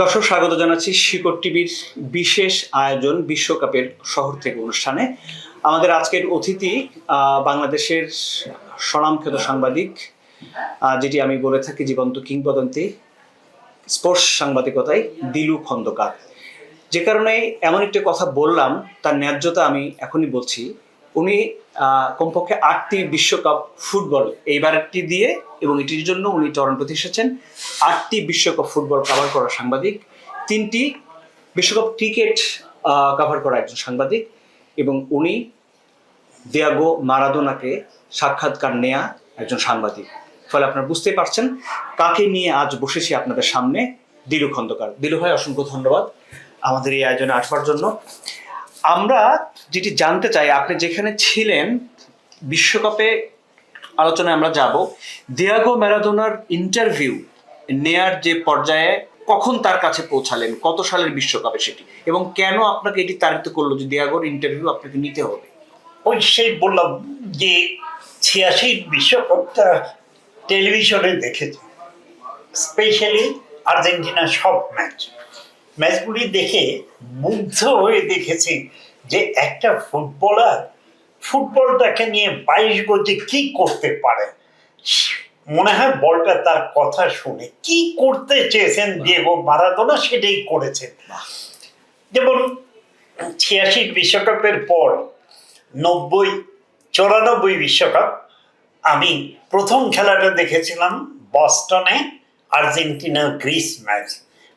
দর্শক স্বাগত জানাচ্ছি শিকড় টিভির বিশেষ আয়োজন বিশ্বকাপের শহর থেকে অনুষ্ঠানে। আমাদের আজকের অতিথি বাংলাদেশের স্বনামখ্যাত সাংবাদিক, যেটি আমি বলে থাকি জীবন্ত কিংবদন্তি স্পোর্টস সাংবাদিকতায়, দিলু খন্দকার। যে কারণে এমন একটা কথা বললাম তার ন্যায্যতা আমি এখনই বলছি। উনি কমপক্ষে 8টি বিশ্বকাপ ফুটবল এইবারটি দিয়ে এবং এটির জন্য উনি টরন্টোতে এসেছেন। 8টি বিশ্বকাপ ফুটবল কভার করা সাংবাদিক, 3টি বিশ্বকাপ ক্রিকেট কভার করা একজন সাংবাদিক, এবং উনি দিয়েগো মারাদোনাকে সাক্ষাৎকার নেয়া একজন সাংবাদিক। ফলে আপনারা বুঝতেই পারছেন কাকে নিয়ে আজ বসেছি আপনাদের সামনে। দিলু খন্দকার। দিলু ভাই, অসংখ্য ধন্যবাদ আমাদের এই আয়োজনে আসবার জন্য। আমরা যেটি জানতে চাই, আপনি যেখানে ছিলেন বিশ্বকাপে আলোচনায় আমরা যাব, দিয়েগো ম্যারাডোনার ইন্টারভিউ নেয়ার যে পর্যায়ে কখন তার কাছে পৌঁছালেন, কত সালের বিশ্বকাপে সেটি, এবং কেন আপনাকে এটি তাড়িত করলো যে দিয়েগোর ইন্টারভিউ আপনাকে নিতে হবে? ওই সেই বললাম যে 86 বিশ্বকাপটা টেলিভিশনে দেখেছি, স্পেশালি আর্জেন্টিনার সব ম্যাচগুলি দেখে মুগ্ধ হয়ে দেখেছি যে একটা ফুটবলার ফুটবলটাকে নিয়ে 22 গজে কি করতে পারে। মনে হয় বলটা তার কথা শুনে কি করতে চেয়েছেন দিয়েগো মারাদোনা সেটাই করেছেন। যেমন 86 বিশ্বকাপের পর 94 বিশ্বকাপ আমি প্রথম খেলাটা দেখেছিলাম বস্টনে, আর্জেন্টিনা গ্রিস ম্যাচ।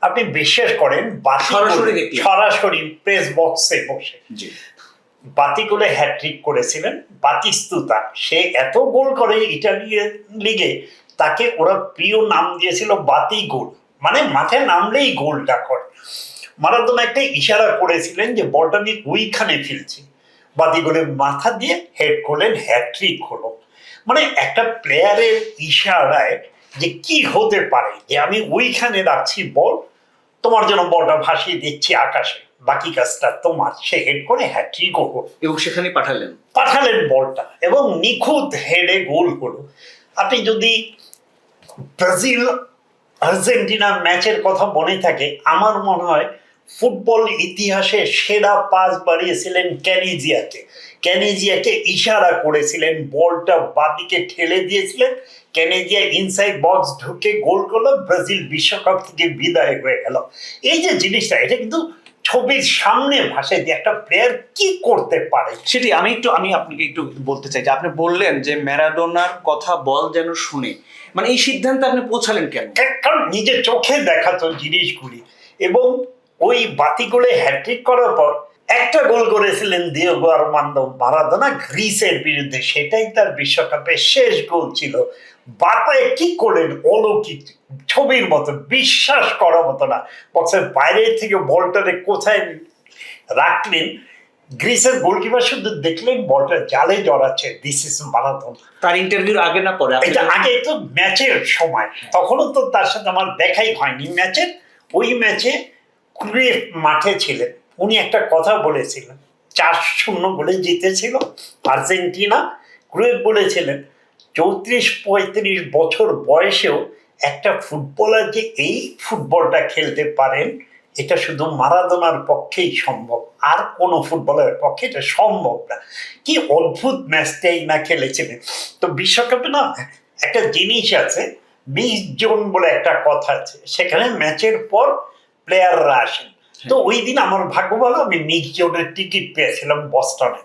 আপনি বিশ্বাস করেন সরাসরি প্রেস বক্সে বসে বাতিগুলো হ্যাট্রিক করেছিলেন বাতিস্তুতা। সে এত গোল করে ইটালিয়ান লিগে, তাকে ওরা প্রিয় নাম দিয়েছিল বাতি গোল, মানে মাঠে নামলেই গোলটা করে। মারাদোনা একটা ইশারা করেছিলেন যে বলটা আমি ওইখানে ফেলছি, বাতি গোলের মাথা দিয়ে হেড করলেন, হ্যাট্রিক হলো। মানে একটা প্লেয়ারের ইশারায় যে কি হতে পারে, যে আমি ওইখানে রাখছি বল, তোমার জন্য বলটা ভাসিয়ে দিচ্ছি আকাশে, বাকি কাজটা তোমার। সে হেড করে হ্যাট্রিক হলো এবং সেখানে পাঠালেন বলটা, এবং নিখুঁত হেডে গোল হলো। আপনি যদি ব্রাজিল আর্জেন্টিনা ম্যাচের কথা মনে থাকে, আমার মনে হয় ফুটবল ইতিহাসে সেরা পাস বাড়িয়েছিলেন ক্যানিজিয়াকে ইশারা করেছিলেন, বলটা বাদিকে ঠেলে দিয়েছিলেন, ক্যানিজিয়া ইনসাইড বক্স ঢুকে গোল করলো, ব্রাজিল বিশ্বকাপ থেকে বিদায় হয়ে গেল। এই যে জিনিসটা, এটা কিন্তু ছবির সামনে ভাসে যে একটা প্লেয়ার কি করতে পারে। সেটি আমি আপনাকে একটু বলতে চাই যে আপনি বললেন যে ম্যারাডোনার কথা বল যেন শুনে, মানে এই সিদ্ধান্তে আপনি পৌঁছালেন কেন? কারণ নিজের চোখে দেখাতো জিনিসগুলি, এবং ওই বাতিগুলো হ্যাট্রিক করার পর একটা গোল করেছিলেন দিয়েগো আর্মান্দো মারাদোনা গ্রিসের বিরুদ্ধে, সেটাই তার বিশ্বকাপের শেষ গোল ছিল। বাপায় কি করলেন, অলৌকিক, ছবির মতো, বিশ্বাস করার মতো না। বক্সের বাইরে থেকে বলটারে কোথায় রাখলেন, গ্রিসের গোলকিপার শুধু দেখলেন বলটা জালে জড়াচ্ছে, দিস ইজ মারাদোনা। তার ইন্টারভিউর আগে না পরে? এটা আগে তো ম্যাচের সময়, তখনও তো তার সাথে আমার দেখাই হয়নি ম্যাচের। ওই ম্যাচে ক্রুয়েফ মাঠে ছিলেন, উনি একটা কথা বলেছিলেন, 4-0 বলে জিতেছিল আর্জেন্টিনা। ক্রুয়েফ বলেছিলেন 34-35 বছর বয়সেও একটা ফুটবলার যে এই ফুটবলটা খেলতে পারেন, এটা শুধু মারাদোনার পক্ষেই সম্ভব, আর কোনো ফুটবলের পক্ষে এটা সম্ভব না। কি অদ্ভুত ম্যাচটাই না খেলেছিলেন। তো বিশ্বকাপে না একটা জিনিস আছে, 20 জন বলে একটা কথা আছে, সেখানে ম্যাচের পর প্লেয়াররা আসেন। তো ওই দিন আমার ভাগ্য ভালো, আমি 20 জনের টিকিট পেয়েছিলাম বস্টনে।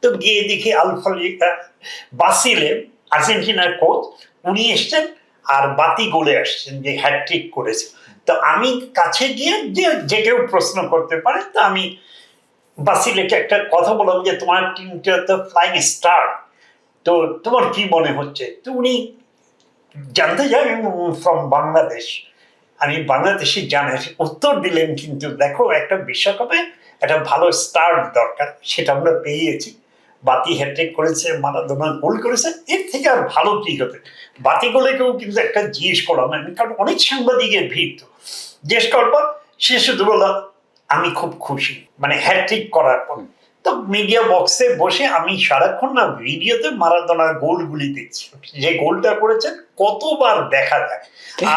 তো গিয়ে দেখি আলফালি বাসিলে, আর্জেন্টিনার কোচ, উনি এসছেন আর বাতি গোলে আসছেন, যে হ্যাট্রিক করেছে। তো আমি কাছে গিয়ে যে কেউ প্রশ্ন করতে পারে, তো আমি বাসিলেকে একটা কথা বললাম যে তোমার টিমটা তো ফ্লাইং স্টার, তো তোমার কি মনে হচ্ছে? তো উনি জানতে চাই ফ্রম বাংলাদেশ, আমি বাংলাদেশি জানার উত্তর দিলেন, কিন্তু দেখো একটা বিশ্বকাপে একটা ভালো স্টার দরকার, সেটা আমরা পেয়েছি। বাতি হ্যাট্রিক করেছে, মারাদোনা গোল করেছে, এর থেকে আর ভালো কি হতে। বাতি গোলেকেও কিন্তু একটা জিজ্ঞেস করলাম আমি, কারণ অনেক সাংবাদিকের ভিড়, তো জিজ্ঞেস করবো, সে শুধু বলল আমি খুব খুশি, মানে হ্যাট্রিক করার পর। তো মিডিয়া বক্সে বসে আমি সারাক্ষণ না ভিডিওতে মারাদোনার গোলগুলি দেখছি, যে গোলটা করেছেন কতবার দেখা যায়,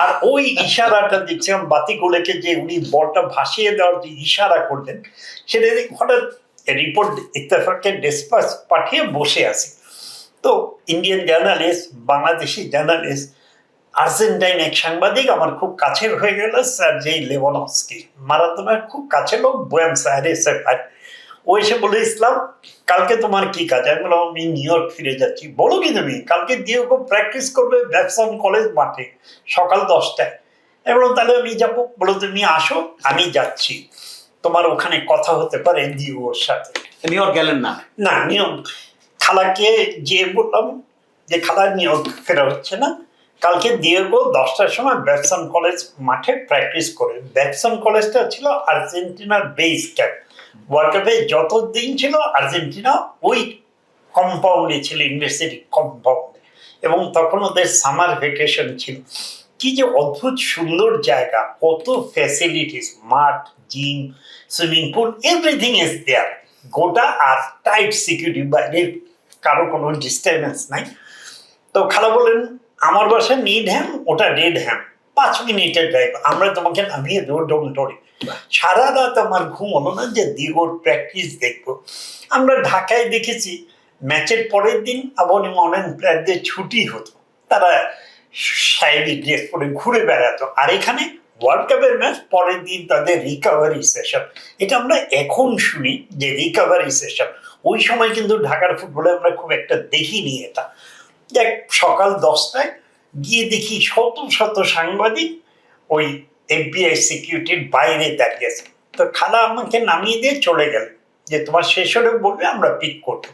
আর ওই ইশারাটা দেখছিলাম বাতিগুলোকে, যে উনি বলটা ভাসিয়ে দেওয়ার যে ইশারা করলেন সেটা হঠাৎ রিপোর্ট ইত্তেফাকে ডেসপাস পাঠিয়ে বসে আছি। তো Indian journalist, Bangladeshi journalist, Argentine এক সাংবাদিক আমার খুব কাছের হয়ে গেল, সার্জেই লেভানস্কি, মারাদোনার খুব কাছের লোক, বুয়েনোস আইরেসে ভাই। ও এসে বলে, ইসলাম কালকে তোমার কি কাজ? আমি বললাম আমি নিউ ইয়র্ক ফিরে যাচ্ছি। বলো কি তুমি? কালকে দিয়েগো প্র্যাকটিস করবে ব্যাপসন কলেজ মাঠে সকাল 10টায়। আমি বললাম তাহলে আমি যাবো। বলো তুমি আসো, আমি যাচ্ছি, তোমার ওখানে কথা হতে পারে দিয়েগোর সাথে। নিউ ইয়র্ক গেলেন না? না, নিউ ইয়র্ক খালাকে যে বললাম যে খালা নিউ ইয়র্ক ফেরা হচ্ছে না, কালকে দিয়েগো 10টার সময় ব্যাপসন কলেজ মাঠে প্র্যাকটিস করে। ব্যাপসন কলেজটা ছিল আর্জেন্টিনার বেস ক্যাম্প। ওয়ার্ল্ড কাপে যত দিন ছিল আর্জেন্টিনা ওই কম্পাউন্ডে ছিল, ইউনিভার্সিটি কম্পাউন্ডে, এবং তখন ওদের সামার ভ্যাকেশন ছিল। কি যে অদ্ভুত সুন্দর জায়গা, কত ফ্যাসিলিটিস, মাঠ, gym, swimming pool, everything is there. গোটা আর টাইট সিকিউরিটি, বাইরে কারো কোনো ডিস্টারবেন্স নাই। তো খালা বললেন আমার বাসা নিডহ্যাম, ওটা রেডহ্যাম, 5 মিনিটের ড্রাইভ, আমরা তোমাকে নামিয়ে দেবো ডোমটোরে। সারা রাত আমার ঘুম হলো না যে দিগোর প্র্যাকটিস দেখবো। আমরা ঢাকায় দেখেছি ম্যাচের পরের দিন আপনি মনেন প্লেয়ারদের ছুটি হতো, তারা শাইলি ড্রেস পরে ঘুরে বেড়াতো, আর এখানে ওয়ার্ল্ড কাপের ম্যাচ পরের দিন তাদের রিকভারি সেশন। এটা আমরা এখন শুনি যে রিকভারি সেশন, ওই সময় কিন্তু ঢাকার ফুটবলে আমরা খুব একটা দেখিনি এটা। দেখ সকাল 10টায় গিয়ে দেখি শত শত সাংবাদিক ওই এফবিআই সিকিউরিটির বাইরে দাঁড়িয়েছে। তো খালা আমাকে নামিয়ে দিয়ে চলে গেল যে তোমার শেষ হলে বলবে, আমরা পিক করবো।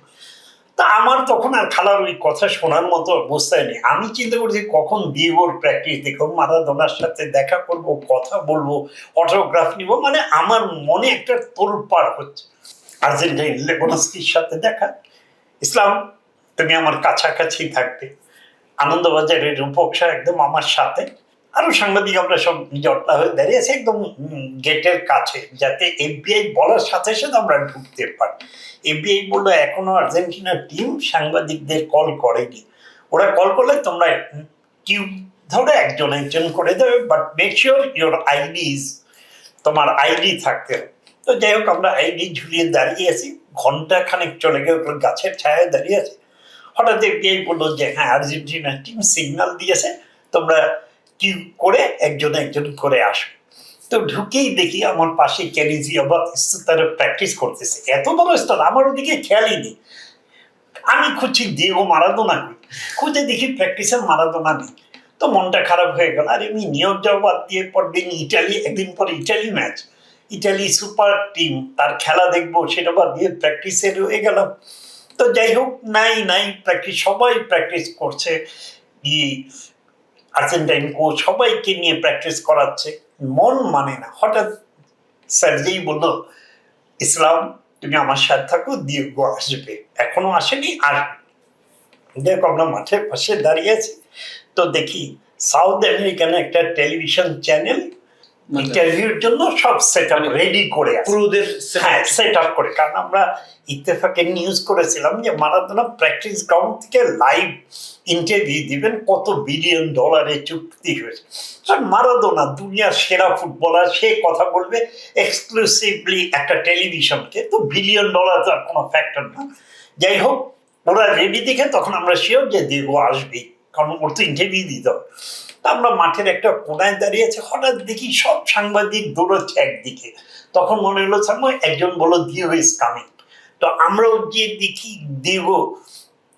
তা আমার তখন আর খালার ওই কথা শোনার মতো অবস্থায় নেই। আমি চিন্তা করছি কখন দিয়েগোর প্র্যাকটিস দেখবো, মারাদোনার সাথে দেখা করব, কথা বলবো, অটোগ্রাফ নিব, মানে আমার মনে একটা তোলপাড় হচ্ছে। আর্জেন্টাইন লেভানস্কির সাথে দেখা, ইসলাম তুমি আমার কাছাকাছি থাকবে, আনন্দবাজারের রূপকসা একদম আমার সাথে, আরো সাংবাদিক আমরা সব জটলা হয়ে দাঁড়িয়েছি একদম গেটের কাছে, যাতে এফবিআই বলার সাথে সাথে আমরা ঢুকতে পারি। এফবিআই বললো এখনো আর্জেন্টিনার টিম সাংবাদিকদের কল করেনি, ওরা কল করলে তোমরা কিউ ধরে একজন একজন করে দেবে, but make sure your IDs, তোমার আইডি থাকতে হবে। তো যাই হোক আমরা আইডি ঝুলিয়ে দাঁড়িয়ে আছি, ঘন্টা খানেক চলে গেল, গাছের ছায়ায় দাঁড়িয়ে আছি। হঠাৎ এফবিআই বললো যে হ্যাঁ আর্জেন্টিনার টিম সিগন্যাল দিয়েছে, তোমরা কিউ করে একজন একজন করে আসো। তো ঢুকেই দেখি আমার পাশে ক্যানিজি আবার তারা প্র্যাকটিস করতেছে, এত বড় স্টার, আমার ওদিকে খেয়ালই নেই। আমি খুঁজছি দিয়েগো মারাদোনা কই, খুঁজে দেখি প্র্যাকটিসের মারাদোনা নেই। তো মনটা খারাপ হয়ে গেল, আর এমনি নিউ ইয়র্ক যাওয়া বাদ দিয়ে পরদিন ইটালি, একদিন পরে Italy match, Italy super team, তার খেলা দেখবো সেটা বাদ দিয়ে প্র্যাকটিসে রয়ে গেলাম। তো যাই হোক নাই প্র্যাকটিস, সবাই প্র্যাকটিস করছে, আর্জেন্টাইন কোচ সবাইকে নিয়ে প্র্যাকটিস করাচ্ছে, মন মানে না। হঠাৎ স্যারজি বলল, ইসলাম তুমি আমার সাথে থাকো, দিয়েগো আসবে, এখনো আসেনি, আর দেখো আমরা মাঠের পাশে দাঁড়িয়ে আছি। তো দেখি সাউথ আমেরিকান একটা টেলিভিশন চ্যানেল ইন্টারভিউর জন্য সব সেট আপ রেডি করে আছে, হ্যাঁ সেট আপ করে, কারণ আমরা ইত্তেফাকে নিউজ করেছিলাম যে মারাদোনা প্র্যাকটিস গ্রাউন্ড থেকে লাইভ ইন্টারভিউ দিবেন, কত $1 বিলিয়ন চুক্তি হয়েছে। মারাদোনা দুনিয়ার সেরা ফুটবলার, সে কথা বলবে এক্সক্লুসিভলি একটা টেলিভিশনকে, তো $1 বিলিয়ন তো আর কোনো ফ্যাক্টর না। যাই হোক ওরা রেডি দেখে তখন আমরা শিওর যে দিয়েগো আসবেই, কারণ ওর তো ইন্টারভিউ দিতে হবে। আমরা মাঠের একটা কোনায় দাঁড়িয়ে আছে, হঠাৎ দেখি সব সাংবাদিক দৌড়চ্ছে একদিকে। তখন মনে হলো একজন বললো দিয়েগো ইজ কামিং। তো আমরাও গিয়ে দেখি দিয়েগো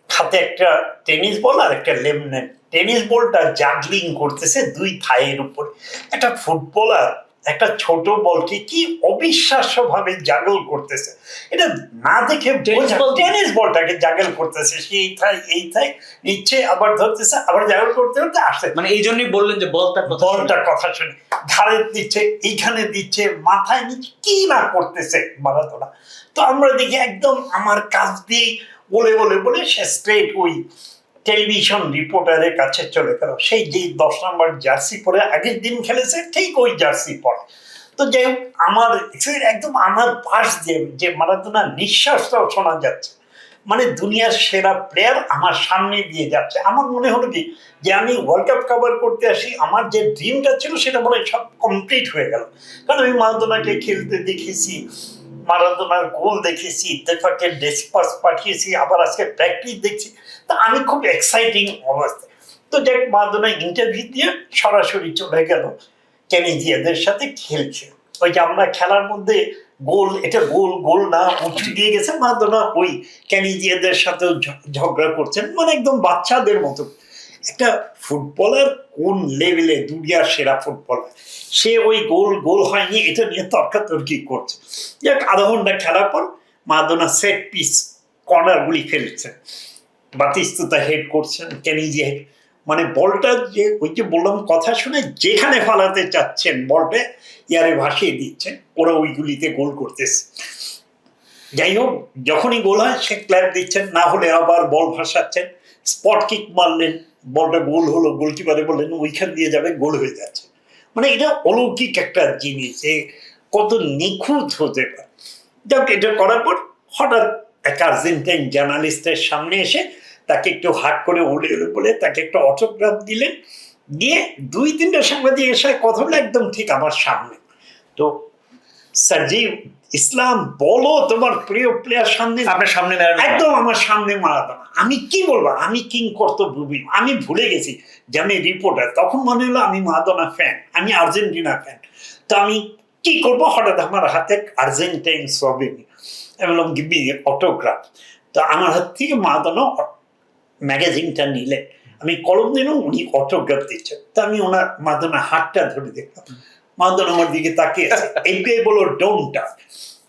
হাতে একটা টেনিস বল আর একটা লেমনেট, টেনিস বলটা জাগলিং করতেছে 2 থাইয়ের উপর। একটা ফুটবলার একটা ছোট বলকে কি অবিশ্বাস্য ভাবে জাগল করতেছে, এটা না দেখে টেনিস বলটাকে জাগল করতেছে, সেই থাই এই থাই নিচ্ছে, আবার ধরতেছে, আবার জাগল করতে করতে আসছে। মানে এই জন্যই বললেন যে বলটার কথা শুনে ঘাড়ে দিচ্ছে, এইখানে দিচ্ছে, মাথায় নিচ্ছে, কি না করতেছে মারাদোনা। তো আমরা দেখি একদম আমার কাছ দিয়ে বলে বলে বলে সে স্ট্রেট ওই টেলিভিশন রিপোর্টারের কাছে চলে গেল, সেই যে 10 নম্বর জার্সি পরে আগের দিন খেলেছে ঠিক ওই জার্সি পরে। তো যাই হোক, আমার একদম আমার পাশ দিয়ে যে মারাদোনার নিঃশ্বাসটাও শোনা যাচ্ছে, মানে দুনিয়ার সেরা প্লেয়ার আমার সামনে দিয়ে যাচ্ছে। আমার মনে হলো কি যে আমি ওয়ার্ল্ড কাপ কভার করতে আসি, আমার যে ড্রিমটা ছিল সেটা মনে হয় সব কমপ্লিট হয়ে গেল। কারণ আমি মারাদোনাকে খেলতে দেখেছি, মারাদোনার গোল দেখেছি, ইত্তেফাকের ডেসপাস পাঠিয়েছি, আবার আজকে প্র্যাকটিস দেখছি। তা আমি খুব এক্সাইটিং অবস্থায়। তো দেখ, মারাদোনা ইন্টারভিউ দিয়ে সরাসরি চলে গেল কেনিজিয়াদের সাথে খেলছে। ওই যে আমরা খেলার মধ্যে গোল, এটা গোল গোল না, উঁচু দিয়ে গেছে, মারাদোনা ওই কেনিজিয়াদের সাথেও ঝগড়া করছেন, মানে একদম বাচ্চাদের মতো। একটা ফুটবলার কোন লেভেলে, দুনিয়ার সেরা ফুটবলার, সে ওই গোল গোল হয়নি এটা নিয়ে তর্কাতর্কি করছে। যাক, আধা ঘন্টা খেলার পর মারাদোনা সেট পিস কর্নারগুলি ফেলছে, বাতিস্তুতা হেড করছেন, কেনিজিয়া হেড, মানে বলটা যে ওই যে বললাম কথা শুনে যেখানে ফালাতে চাচ্ছেন বলটা ইয়ারে ভাসিয়ে দিচ্ছেন, ওরা ওইগুলিতে গোল করতেছে। যাই হোক, যখনই গোল হয় সে ক্ল্যাপ দিচ্ছেন, না হলে আবার বল ভাসাচ্ছেন, স্পট কিক মারলেন, বলটা গোল হলো, গোলকিপারে বললেন ওইখান দিয়ে যাবে, গোল হয়ে যাচ্ছে। মানে এটা অলৌকিক একটা জিনিস যে কত নিখুঁত হতে পারে। যাক, এটা করার পর হঠাৎ এক আর্জেন্টাইন জার্নালিস্টের সামনে এসে তাকে একটু হাট করে ওলে বলে তাকে একটা অটোগ্রাফ দিলেন, দিয়ে 2-3টা সাংবাদিক এসে কথা বলে একদম ঠিক আমার সামনে। তো সার্জিও ইসলাম, বলো তোমার প্রিয় প্লেয়ার সামনে, আপনার সামনে একদম আমার সামনে মারাদোনা। আমি কি বলবো, আমি কিং কর্তব্যবিহীন, আমি ভুলে গেছি যে আমি রিপোর্টার। তখন মনে হলো আমি মারাদোনা ফ্যান, আমি আর্জেন্টিনা ফ্যান। তো আমি কি করবো, হঠাৎ আমার হাতে আর্জেন্টাইন ছবি, আমি বললাম গিভ মি অটোগ্রাফ। তো আমার হাত থেকে মারাদোনা ম্যাগাজিনটা নিলেন, আমি কলম দিলাম, উনি অটোগ্রাফ দিচ্ছেন। তা আমি ওনার মারাদোনা হাতটা ধরে দেখলাম, মারাদোনা আমার দিকে তাকিয়ে আছে। এমপিআই বলো ডোন্ট টাচ।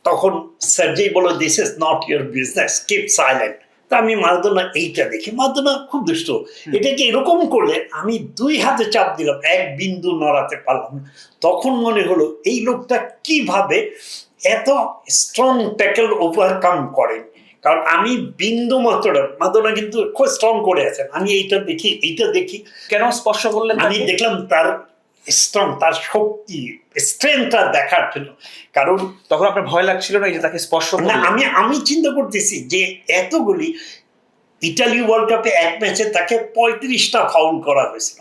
তখন সার্জি বলো this is not your business, keep silent. তা আমি মারাদোনা এইটা দেখি, মারাদোনা খুব দুষ্ট, এটাকে এরকম করলে আমি 2 হাতে চাপ দিলাম, এক বিন্দু নড়াতে পারলাম না। তখন মনে হলো এই লোকটা কিভাবে এত স্ট্রং ট্যাকল ওভারকাম করেন, কারণ আমি বিন্দু মাত্র, মারাদোনা কিন্তু খুব স্ট্রং করে আছেন, আমি এইটা দেখি এইটা দেখি। কেন স্পর্শ করলেন? আমি দেখলাম তার স্ট্রং, তার শক্তি, স্ট্রেংথটা দেখার জন্য। কারণ তখন আপনার ভয় লাগছিল না এই যে তাকে স্পর্শ না, করলেন? আমি চিন্তা করতেছি যে এতগুলি, ইটালি ওয়ার্ল্ড কাপে এক ম্যাচে তাকে 35টা ফাউল করা হয়েছিল।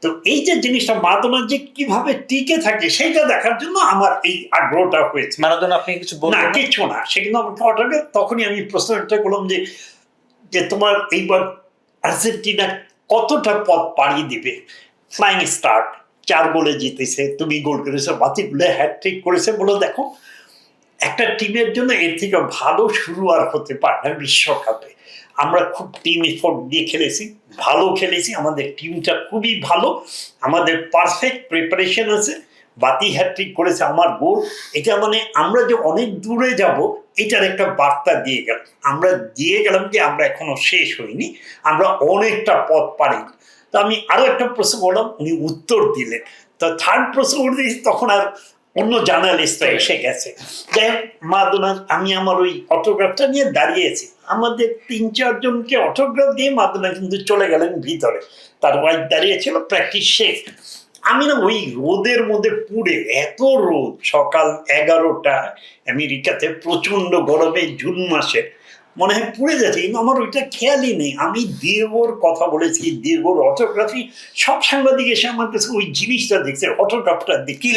তো এই যে জিনিসটা মারাদোনা যে কিভাবে টিকে থাকে সেটা দেখার জন্য আমার এই আগ্রহটা হয়েছে। মারাদোনা আপনি কিছু না, বললেন? কিছু না, সে কিন্তু আমাকে অর্ডার। তখনই আমি প্রশ্নটা করলাম যে যে তোমার এইবার আর্জেন্টিনা কতটা পথ পাড়ি দিবে, ফ্লাইং স্টার্ট, 4 গোলে জিতেছে, তুমি গোল করেছো, বাতিগুলো হ্যাটট্রিক করেছে, বলো দেখো একটা টিমের জন্য এর থেকে ভালো শুরু আর হতে পারে না বিশ্বকাপে। আমরা খুব টিম এফোর্ট দিয়ে খেলেছি, ভালো খেলেছি, আমাদের টিমটা খুবই ভালো, আমাদের পারফেক্ট প্রিপারেশন আছে, বাতি হ্যাট্রিক করেছে, আমার গোল। এটা মানে আমরা যে অনেক দূরে যাব এটার একটা বার্তা দিয়ে গেল, আমরা দিয়ে গেলাম যে আমরা এখনো শেষ হইনি, আমরা অনেকটা পথ পারি। তো আমি আরো একটা প্রশ্ন করলাম, উনি উত্তর দিলেন। তো থার্ড প্রশ্ন করতে তখন আর অন্য জার্নালিস্ট এসে গেছে। যাই হোক, মারাদোনা, আমি আমার ওই অটোগ্রাফটা নিয়ে দাঁড়িয়েছি, আমাদের 3-4 জনকে অটোগ্রাফ দিয়ে মারাদোনা কিন্তু চলে গেলেন ভিতরে, তার ওয়াইফ দাঁড়িয়েছিল, প্র্যাকটিস শেষ। আমি না ওই রোদের মধ্যে পুড়ে, এত রোদ, সকাল 11টা, আমেরিকাতে প্রচন্ড গরমে, জুন মাসে, মনে হয় পুড়ে যাচ্ছে, কিন্তু আমার ওইটা খেয়ালই নেই। আমি দীর্ঘর কথা বলেছি, দীর্ঘর অটোগ্রাফি, সব সাংবাদিক এসে আমার কাছে ওই জিনিসটা দেখছে, অটোগ্রাফটা দেখি,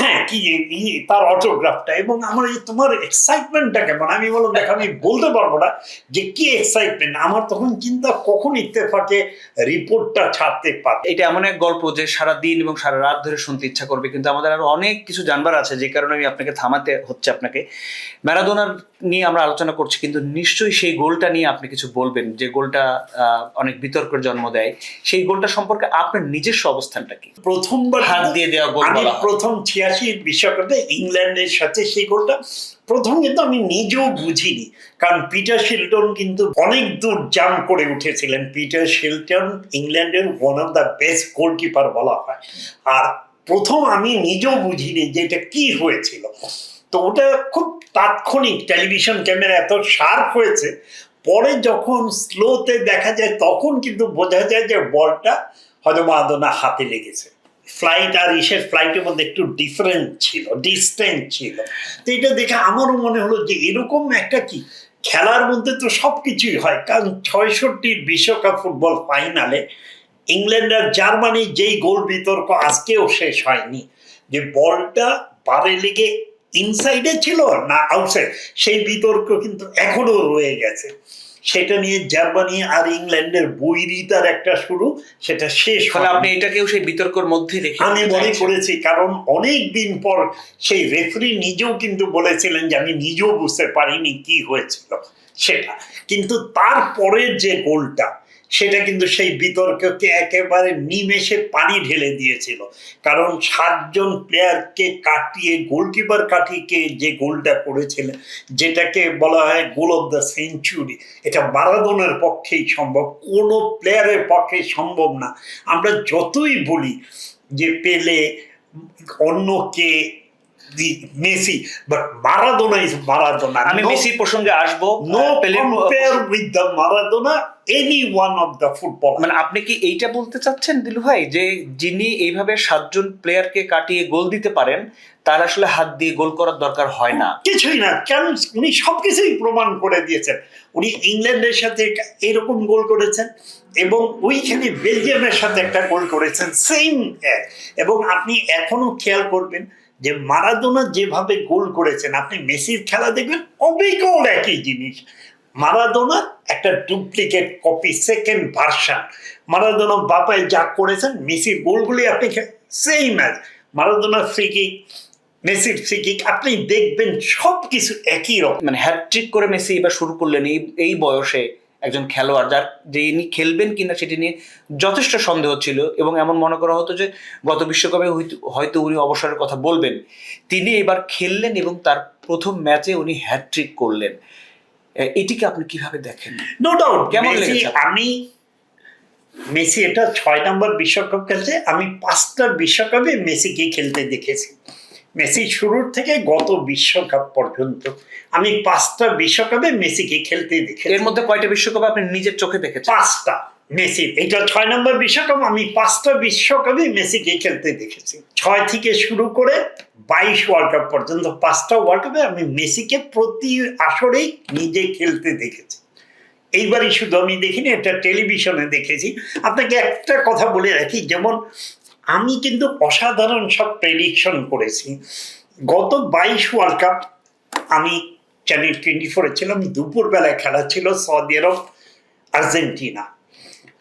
হ্যাঁ কি তার অটোগ্রাফটা, এবং আমার এই তোমার এক্সাইটমেন্টটা কেমন। আমি বললাম দেখ, আমি বলতে পারবো না যে কি এক্সাইটমেন্ট আমার। তখন চিন্তা কখন ইত্তেফাকে রিপোর্টটা ছাড়তে পারে। এটা এমন এক গল্প যে সারা দিন এবং সারা রাত ধরে শুনতে ইচ্ছা করবে, কিন্তু আমাদের আরো অনেক কিছু জানবার আছে, যে কারণে আমি আপনাকে থামাতে হচ্ছে। আপনাকে ম্যারাডোনার নিয়ে আমরা আলোচনা করছি, কিন্তু নিশ্চয়ই সেই গোলটা নিয়ে আপনি কিছু বলবেন, যে গোলটা অনেক বিতর্কের জন্ম দেয়। সেই গোলটা সম্পর্কে আপনার নিজস্ব অবস্থানটা কি? প্রথমবার হাত দিয়ে দেওয়া গোল, আমি প্রথম 86 বিশ্বকাপে ইংল্যান্ডের সাথে সেই গোলটা প্রথম কিন্তু আমি নিজেও বুঝিনি, কারণ পিটার শিলটন কিন্তু অনেক দূর জাম্প করে উঠেছিলেন। পিটার শিলটন ইংল্যান্ডের one of the best goalkeeper বলা হয়। আর প্রথম আমি নিজেও বুঝিনি যে এটা কি হয়েছিল। তো ওটা খুব তাৎক্ষণিক, টেলিভিশন ক্যামেরা এত শার্প হয়েছে, পরে যখন স্লোতে দেখা যায় তখন কিন্তু বোঝা যায় যে বলটা হয়তো মারাদোনা হাতে লেগেছে। ফ্লাইট আর ফ্লাইটের মধ্যে একটু ডিফারেন্ট ছিল, ডিস্টেন্স ছিল। তো এটা দেখে আমারও মনে হলো যে এরকম একটা কি খেলার মধ্যে তো সবকিছুই হয়, কারণ ৬৬ বিশ্বকাপ ফুটবল ফাইনালে ইংল্যান্ড আর জার্মানি যেই গোল বিতর্ক আজকেও শেষ হয়নি, যে বলটা বারে লেগে ইনসাইডে ছিল না আউটসাইড, সেই বিতর্ক কিন্তু এখনো রয়ে গেছে। সেটা নিয়ে জার্মানি আর ইংল্যান্ডের বৈরিতার একটা শুরু, সেটা শেষ ফলে আপনি এটাকেও সেই বিতর্কের মধ্যে রেখে আমি মনে করেছি, কারণ অনেক দিন পর সেই রেফারি নিজেও কিন্তু বলেছিলেন যে আমি নিজেও বুঝতে পারিনি কি হয়েছিল সেটা, কিন্তু তারপরের যে গোলটা সেটা কিন্তু সেই বিতর্ককে একেবারে নিমেষে পানি ঢেলে দিয়েছিল। কারণ 7জন প্লেয়ারকে কাটিয়ে গোলকিপার কাটিয়ে যে গোলটা করেছিলেন, যেটাকে বলা হয় গোল অফ দ্য সেঞ্চুরি, এটা মারাদোনার পক্ষেই সম্ভব, কোনো প্লেয়ারের পক্ষে সম্ভব না। আমরা যতই বলি যে পেলে, অন্য কে, Messi, but Maradona is Maradona. আমি মেসির প্রসঙ্গে আসবো। No compare with the Maradona any one of the football. মানে আপনি কি এইটা বলতে চাচ্ছেন দিলু ভাই, যে যিনি এইভাবে 7জন প্লেয়ারকে কাটিয়ে গোল দিতে পারেন, তার আসলে হাত দিয়ে গোল করার দরকার হয় না? কিছুই না, কারণ উনি সবকিছুই প্রমাণ করে দিয়েছেন। উনি ইংল্যান্ডের সাথে এরকম গোল করেছেন, এবং ওইখানে বেলজিয়ামের সাথে একটা গোল করেছেন সেম। এবং আপনি এখনো খেয়াল করবেন যে মারাদোনা যেভাবে গোল করেছেন, আপনি মেসির খেলা দেখবেন অবিকল একই জিনিস। মারাদোনা একটা duplicate copy, second version. Maradona বাপায় যা করেছেন, মেসির গোলগুলি আপনি সেম অ্যাজ মারাদোনার ফ্রি কিক, মেসির ফ্রি কিক, আপনি দেখবেন সবকিছু একই রকম। মানে হ্যাটট্রিক করে মেসি এবার শুরু করলেন এই বয়সে, একজন খেলোয়াড় যার যে ইনি খেলবেন কিনা সেটি নিয়ে যথেষ্ট সন্দেহ ছিল, এবং এমন মনে করা হতো যে গত বিশ্বকাপে হয়তো উনি অবসরের কথা বলবেন। তিনি এবার খেললেন এবং তার প্রথম ম্যাচে উনি হ্যাটট্রিক করলেন। এটিকে আপনি কিভাবে দেখেন? নো ডাউট কেমন লেগেছে? আমি মেসি এটা 6 নম্বর বিশ্বকাপ খেলছে, আমি 5টা বিশ্বকাপে মেসিকে খেলতে দেখেছি। মেসি শুরুর থেকে গত বিশ্বকাপ পর্যন্ত আমি 5টা বিশ্বকাপে মেসিকে খেলতে দেখেছি। এর মধ্যে কয়টা বিশ্বকাপে আপনি নিজের চোখে দেখেছেন? 5টা। মেসির এটা 6 নম্বর বিশ্বকাপ, আমি 5টা বিশ্বকাপে মেসিকে খেলতে দেখেছি। 6 থেকে শুরু করে 22 ওয়ার্ল্ড কাপ পর্যন্ত 5টা ওয়ার্ল্ড কাপে আমি মেসিকে প্রতি আসরেই নিজে খেলতে দেখেছি। এইবারই শুধু আমি দেখিনি, এটা টেলিভিশনে দেখেছি। আপনাকে একটা কথা বলে রাখি, যেমন আমি কিন্তু অসাধারণ সব প্রেডিকশন করেছি। গত 22 ওয়ার্ল্ড কাপ আমি চ্যানেল 24 ছিলাম, দুপুরবেলায় খেলা ছিল সৌদি আরব আর্জেন্টিনা,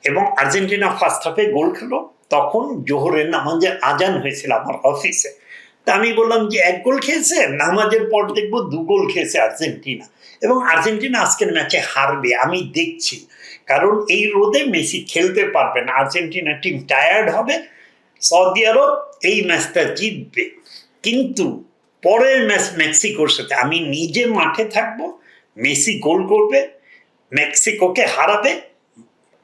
এবং আর্জেন্টিনা ফার্স্ট হাফে গোল খেলো। তখন জোহরের নামাজের আজান হয়েছিল আমার অফিসে। তা আমি বললাম যে 1 গোল খেয়েছে, নামাজের পর দেখবো 2 গোল খেয়েছে আর্জেন্টিনা, এবং আর্জেন্টিনা আজকের ম্যাচে হারবে আমি দেখছি। কারণ এই রোদে মেসি খেলতে পারবে না, আর্জেন্টিনা টিম টায়ার্ড হবে, সৌদি আরব এই ম্যাচটা জিতবে। কিন্তু পরের ম্যাচ মেক্সিকোর সাথে আমি নিজে মাঠে থাকবো, মেসি গোল করবে, মেক্সিকোকে হারাবে,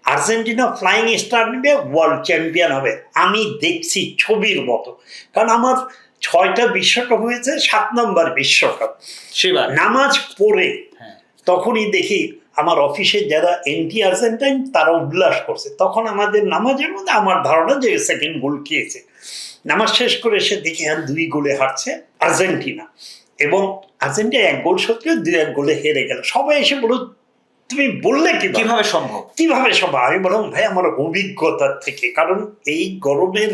আর্জেন্টিনা ফ্লাইং স্টার নিবে, ওয়ার্ল্ড চ্যাম্পিয়ন হবে। আমি দেখছি ছবির মতো, কারণ আমার 6টা বিশ্বকাপ হয়েছে, 7 নম্বর বিশ্বকাপ। সেবার নামাজ পড়ে তখনই দেখি আমার অফিসে যারা এন্টি আর্জেন্টাইন তারা উল্লাস করছে। তখন আমাদের নামাজের মধ্যে আমার ধারণা যে সেকেন্ড গোল খেয়েছে। নামাজ শেষ করে এসে দেখি 2 গোলে হারছে আর্জেন্টিনা, এবং আর্জেন্টিনা 1 গোল সত্ত্বেও 2-1 গোলে হেরে গেল। সবাই এসে বলো তুমি বললে কিভাবে সম্ভব? আমি বললাম ভাই আমার অভিজ্ঞতার থেকে, কারণ এই গরমের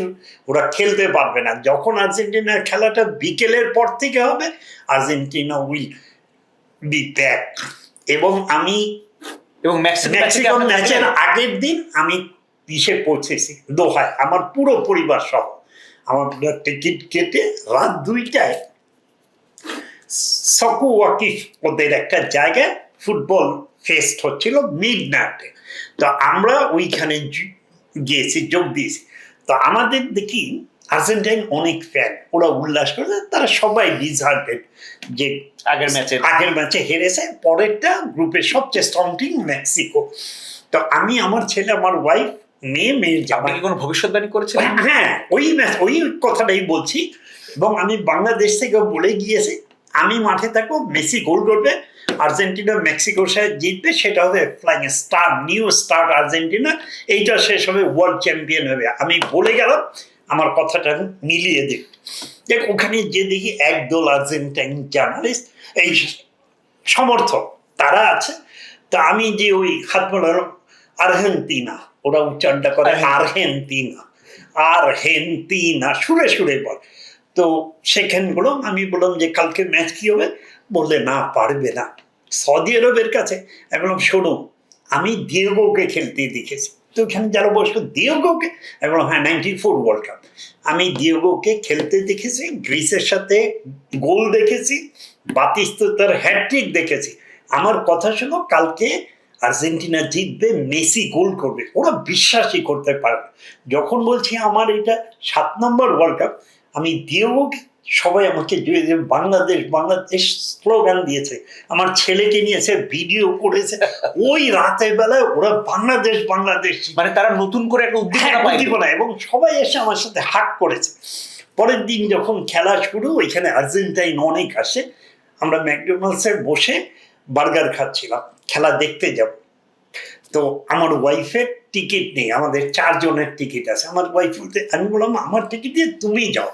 ওরা খেলতে পারবে না। যখন আর্জেন্টিনার খেলাটা বিকেলের পর থেকে হবে, আর্জেন্টিনা উইল বি ব্যাক। এবং মেক্সিকো ম্যাচের আগের দিন আমি পৌঁছেছি দোহায়, আমার পুরো পরিবার সহ। আমার টিকিট কেটে রাত 2টায় সকু ওয়াকিফ ওদের একটা জায়গায় ফুটবল ফেস্ট হচ্ছিল মিডনাইটে। তো আমরা ওইখানে গিয়েছি, যোগ দিয়েছি। তো আমাদের দেখি আর্জেন্টাইন অনেক ফ্যান, ওরা উল্লাস করেছে, তারা সবাই ডিজার্টেড যে আগের ম্যাচে হেরেছে। পরেরটা গ্রুপের সবচেয়ে স্ট্রং টিম মেক্সিকো। তো আমি, আমার ছেলে, আমার ওয়াইফ, মেয়ের জামা, কোনো ভবিষ্যৎবাণী করেছিলেন? হ্যাঁ, ওই কথাটাই বলছি। এবং আমি বাংলাদেশ থেকে বলে গিয়েছি আমি মাঠে থাকবো, মেসি গোল করবে, আর্জেন্টিনা মেক্সিকোর সাথে জিতবে, সেটা হবে flying star, new star Argentina, এইটা শেষ হবে ওয়ার্ল্ড চ্যাম্পিয়ন হবে। আমি বলে গেলাম আমার কথাটা মিলিয়ে দেখ। দেখ ওখানে যে দেখি একদল আর্জেন্টাইন জার্নালিস্ট এই সমর্থক তারা আছে। তা আমি যে ওই হাত বলালাম আর্জেন্টিনা, ওরা উচ্চারণটা করে আর্জেন্টিনা, আর্জেন্টিনা সুরে সুরে বল। তো সেখানগুলো আমি বললাম যে কালকে ম্যাচ কি হবে, বললে না পারবে না, সৌদি আরবের কাছে। আমি বললাম শোনো, আমি দিয়েগোকে খেলতে দেখেছি। তো এখানে যারা বসলো দিয়েগোকে, আমি বললাম হ্যাঁ 94 ওয়ার্ল্ড কাপ, আমি দিয়েগোকে খেলতে দেখেছি, গ্রিসের সাথে গোল দেখেছি, বাতিস্তুতার হ্যাটট্রিক দেখেছি। আমার কথা শোনো, কালকে আর্জেন্টিনা জিতবে, মেসি গোল করবে, ওরা বিশ্বাসই করতে পারবে। যখন বলছি আমার এটা 7 নম্বর ওয়ার্ল্ড কাপ, আমি দিয়েগোকে, সবাই আমাকে বাংলাদেশ বাংলাদেশ স্লোগান দিয়েছে, আমার ছেলেকে নিয়েছে ভিডিও করেছে, ওই রাতের বেলায় ওরা বাংলাদেশ বাংলাদেশ, মানে তারা নতুন করে একটা উদ্দীপনা, এবং সবাই এসে আমার সাথে হাক করেছে। পরের দিন যখন খেলা শুরু, ওইখানে আর্জেন্টাইন অনেক আসে, আমরা ম্যাকডোনাল্ডসে বসে বার্গার খাচ্ছিলাম, খেলা দেখতে যাব। তো আমার ওয়াইফের টিকিট নেই, আমাদের 4 জনের টিকিট আছে। আমার ওয়াইফ বলতে, আমি বললাম আমার টিকিট দিয়ে তুমি যাও,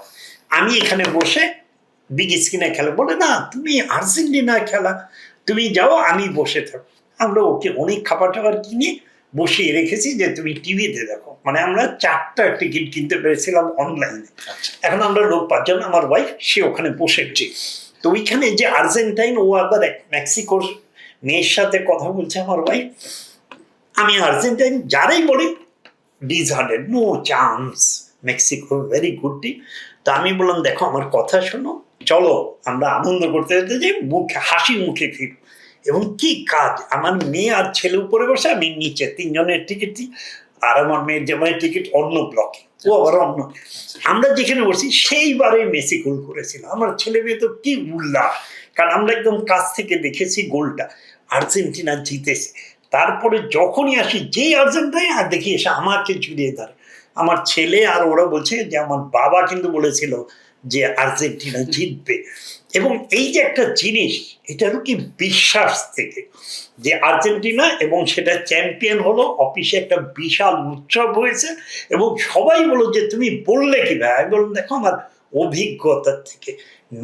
আমি এখানে বসে বিগ স্ক্রিনে খেলা। বলে না, তুমি আর্জেন্টিনা খেলা, তুমি যাও, আমি বসে থাকো। আমরা ওকে অনেক খাবার টাবার কিনে বসিয়ে রেখেছি যে তুমি টিভিতে দেখো। মানে আমরা 4টা টিকিট কিনতে পেরেছিলাম অনলাইনে। এখন আমরা লোক 5 জন, আমার ওয়াইফ সে ওখানে বসেছি। তো ওইখানে যে আর্জেন্টাইন, ও আবার মেক্সিকোর মেয়ের সাথে কথা বলছে আমার ওয়াইফ। আমি আর্জেন্টাইন যারাই বলি disheartened, no chance, Mexico very good team. তা আমি বললাম দেখো আমার কথা শোনো, চলো আমরা আনন্দ করতে যেতে যাই, মুখে হাসি মুখে ফিরব। এবং কি কাজ, আমার মেয়ে আর ছেলে উপরে বসে, আমি নিচে, 3 জনের টিকিট দিই, আর আমার মেয়ের জামাইয়ের টিকিট অন্য ব্লকে, ও আবার অন্য। আমরা যেখানে বসি সেইবারে মেসি গোল করেছিল। আমার ছেলে মেয়ে তো কি উল্লাস, কারণ আমরা একদম কাছ থেকে দেখেছি গোলটা, আর্জেন্টিনা জিতেছে। তারপরে যখনই আসি, যেই আর্জেন্টাইন আর দেখি এসে আমাকে জুড়িয়ে ধরে। আমার ছেলে আর ওরা বলছে যে আমার বাবা কিন্তু বলেছিল যে আর্জেন্টিনা জিতবে। এবং এই যে একটা জিনিস, এটা হলো কি বিশ্বাস থেকে যে আর্জেন্টিনা, এবং সেটা চ্যাম্পিয়ন হলো, অফিসে একটা বিশাল উৎসব হয়েছে, এবং সবাই বলো যে তুমি বললে কি ভাই। আমি বললাম দেখো আমার অভিজ্ঞতার থেকে,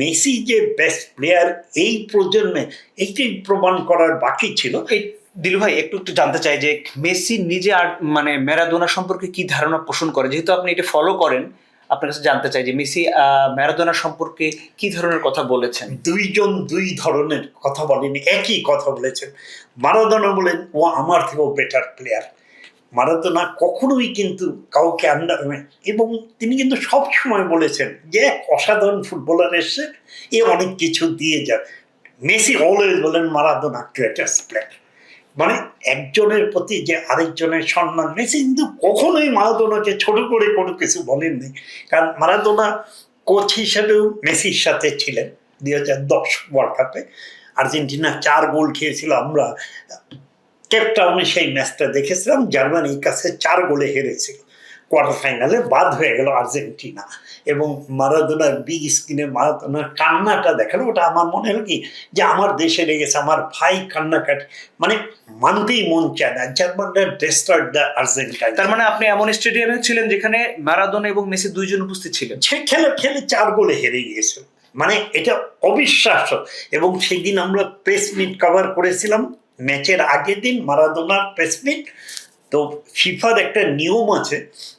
মেসি যে বেস্ট প্লেয়ার এই প্রজন্মে, এইটাই প্রমাণ করার বাকি ছিল। দিলু ভাই, একটু জানতে চাই যে মেসি নিজে আর মানে ম্যারাডোনা সম্পর্কে কি ধারণা পোষণ করে, যেহেতু আপনি এটা ফলো করেন, আপনার কাছে জানতে চাই যে মেসি ম্যারাডোনা সম্পর্কে কি ধরনের কথা বলেছেন। 2 জন 2 ধরনের কথা বলেনি, একই কথা বলেছেন। মারাদোনা বলেন ও আমার থেকেও বেটার প্লেয়ার। মারাদোনা কখনোই কিন্তু কাউকে এবং তিনি কিন্তু সব সময় বলেছেন যে এক অসাধারণ ফুটবলার এসে এ অনেক কিছু দিয়ে যায়। মেসি অলওয়েজ বলেন মারাদোনা গ্রেটেস্ট প্লেয়ার। মানে একজনের প্রতি যে আরেকজনের সম্মান, মেসি কিন্তু কখনোই মারাদোনাকে ছোট করে কোনো কিছু বলেননি। কারণ মারাদোনা কোচ হিসেবেও মেসির সাথে ছিলেন 2010 ওয়ার্ল্ড কাপে। আর্জেন্টিনা 4 গোল খেয়েছিল, আমরা কেপ টাউনে সেই ম্যাচটা দেখেছিলাম, জার্মানির কাছে 4 গোলে হেরেছিল, কোয়ার্টার ফাইনালে বাদ হয়ে গেল আর্জেন্টিনা। এবং মারাদোনার বিগ স্ক্রিনে মারাদোনার কান্নাটা দেখালো, ওটা আমার মনে হলো কি যে আমার দেশে লেগেছে, আমার ভাই কান্নাকাটি, মানে মানতেই মন চায় না, জার্মানরা ডেস্ট্রয়েড দ্য আর্জেন্টাইন। তার মানে আপনি এমন স্টেডিয়ামে ছিলেন যেখানে মারাদোনা এবং মেসি 2 জন উপস্থিত ছিলেন। সে খেলে 4 গোলে হেরে গিয়েছিল, মানে এটা অবিশ্বাস্য। এবং সেদিন আমরা প্রেস মিট কভার করেছিলাম, ম্যাচের আগের দিন মারাদোনার প্রেস মিট। তো ফিফার একটা নিয়ম আছে,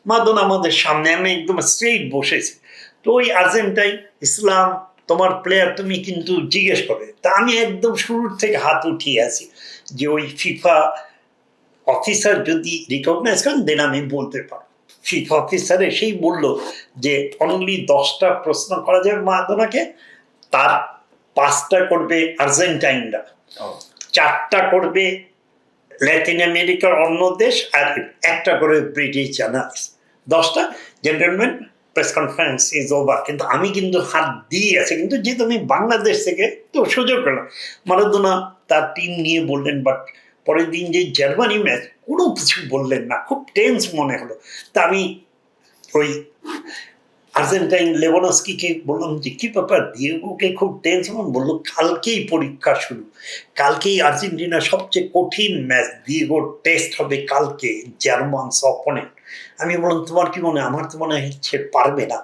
মারাদোনা আমাদের সামনে, আমি একদম স্ট্রেইট বসেছি। তো ওই আর্জেন্টাইন, ইসলাম তোমার প্লেয়ার তুমি কিন্তু জিজ্ঞেস করে। তা আমি একদম শুরুর থেকে হাত উঠিয়ে আছি যে ওই ফিফা অফিসার যদি রিকগনাইজ করেন দেন আমি বলতে পারবো। ফিফা অফিসার এসেই বলল যে অনলি 10টা প্রশ্ন করা যাবে মারাদোনাকে, তার 5টা করবে আর্জেন্টাইনরা, 4টা করবে ল্যাটিন আমেরিকার অন্য দেশ, আর 1টা করে ব্রিটিশ জার্নালিস্ট। 10টা gentleman, press conference is over. কিন্তু আমি কিন্তু হাত দিয়ে আছি, কিন্তু যেহেতু আমি বাংলাদেশ থেকে, তো সুযোগ পেলাম। মারাদোনা তার টিম নিয়ে বললেন, বাট পরের দিন যে জার্মানি ম্যাচ কোনো কিছু বললেন না, খুব টেন্স মনে হলো। তা আমি ওই আর্জেন্টাইন লেভানস্কিকে বললাম যে কি ব্যাপার, ডিয়েগোকে খুব টেনশন, বললো কালকেই পরীক্ষা শুরু, কালকেই আর্জেন্টিনা সবচেয়ে কঠিন ম্যাচ, ডিয়েগোর টেস্ট হবে কালকে জার্মানস অপোনেন্ট। আমি বললাম তোমার কি মনে হয়? আমার তো মনে হচ্ছে পারবে না।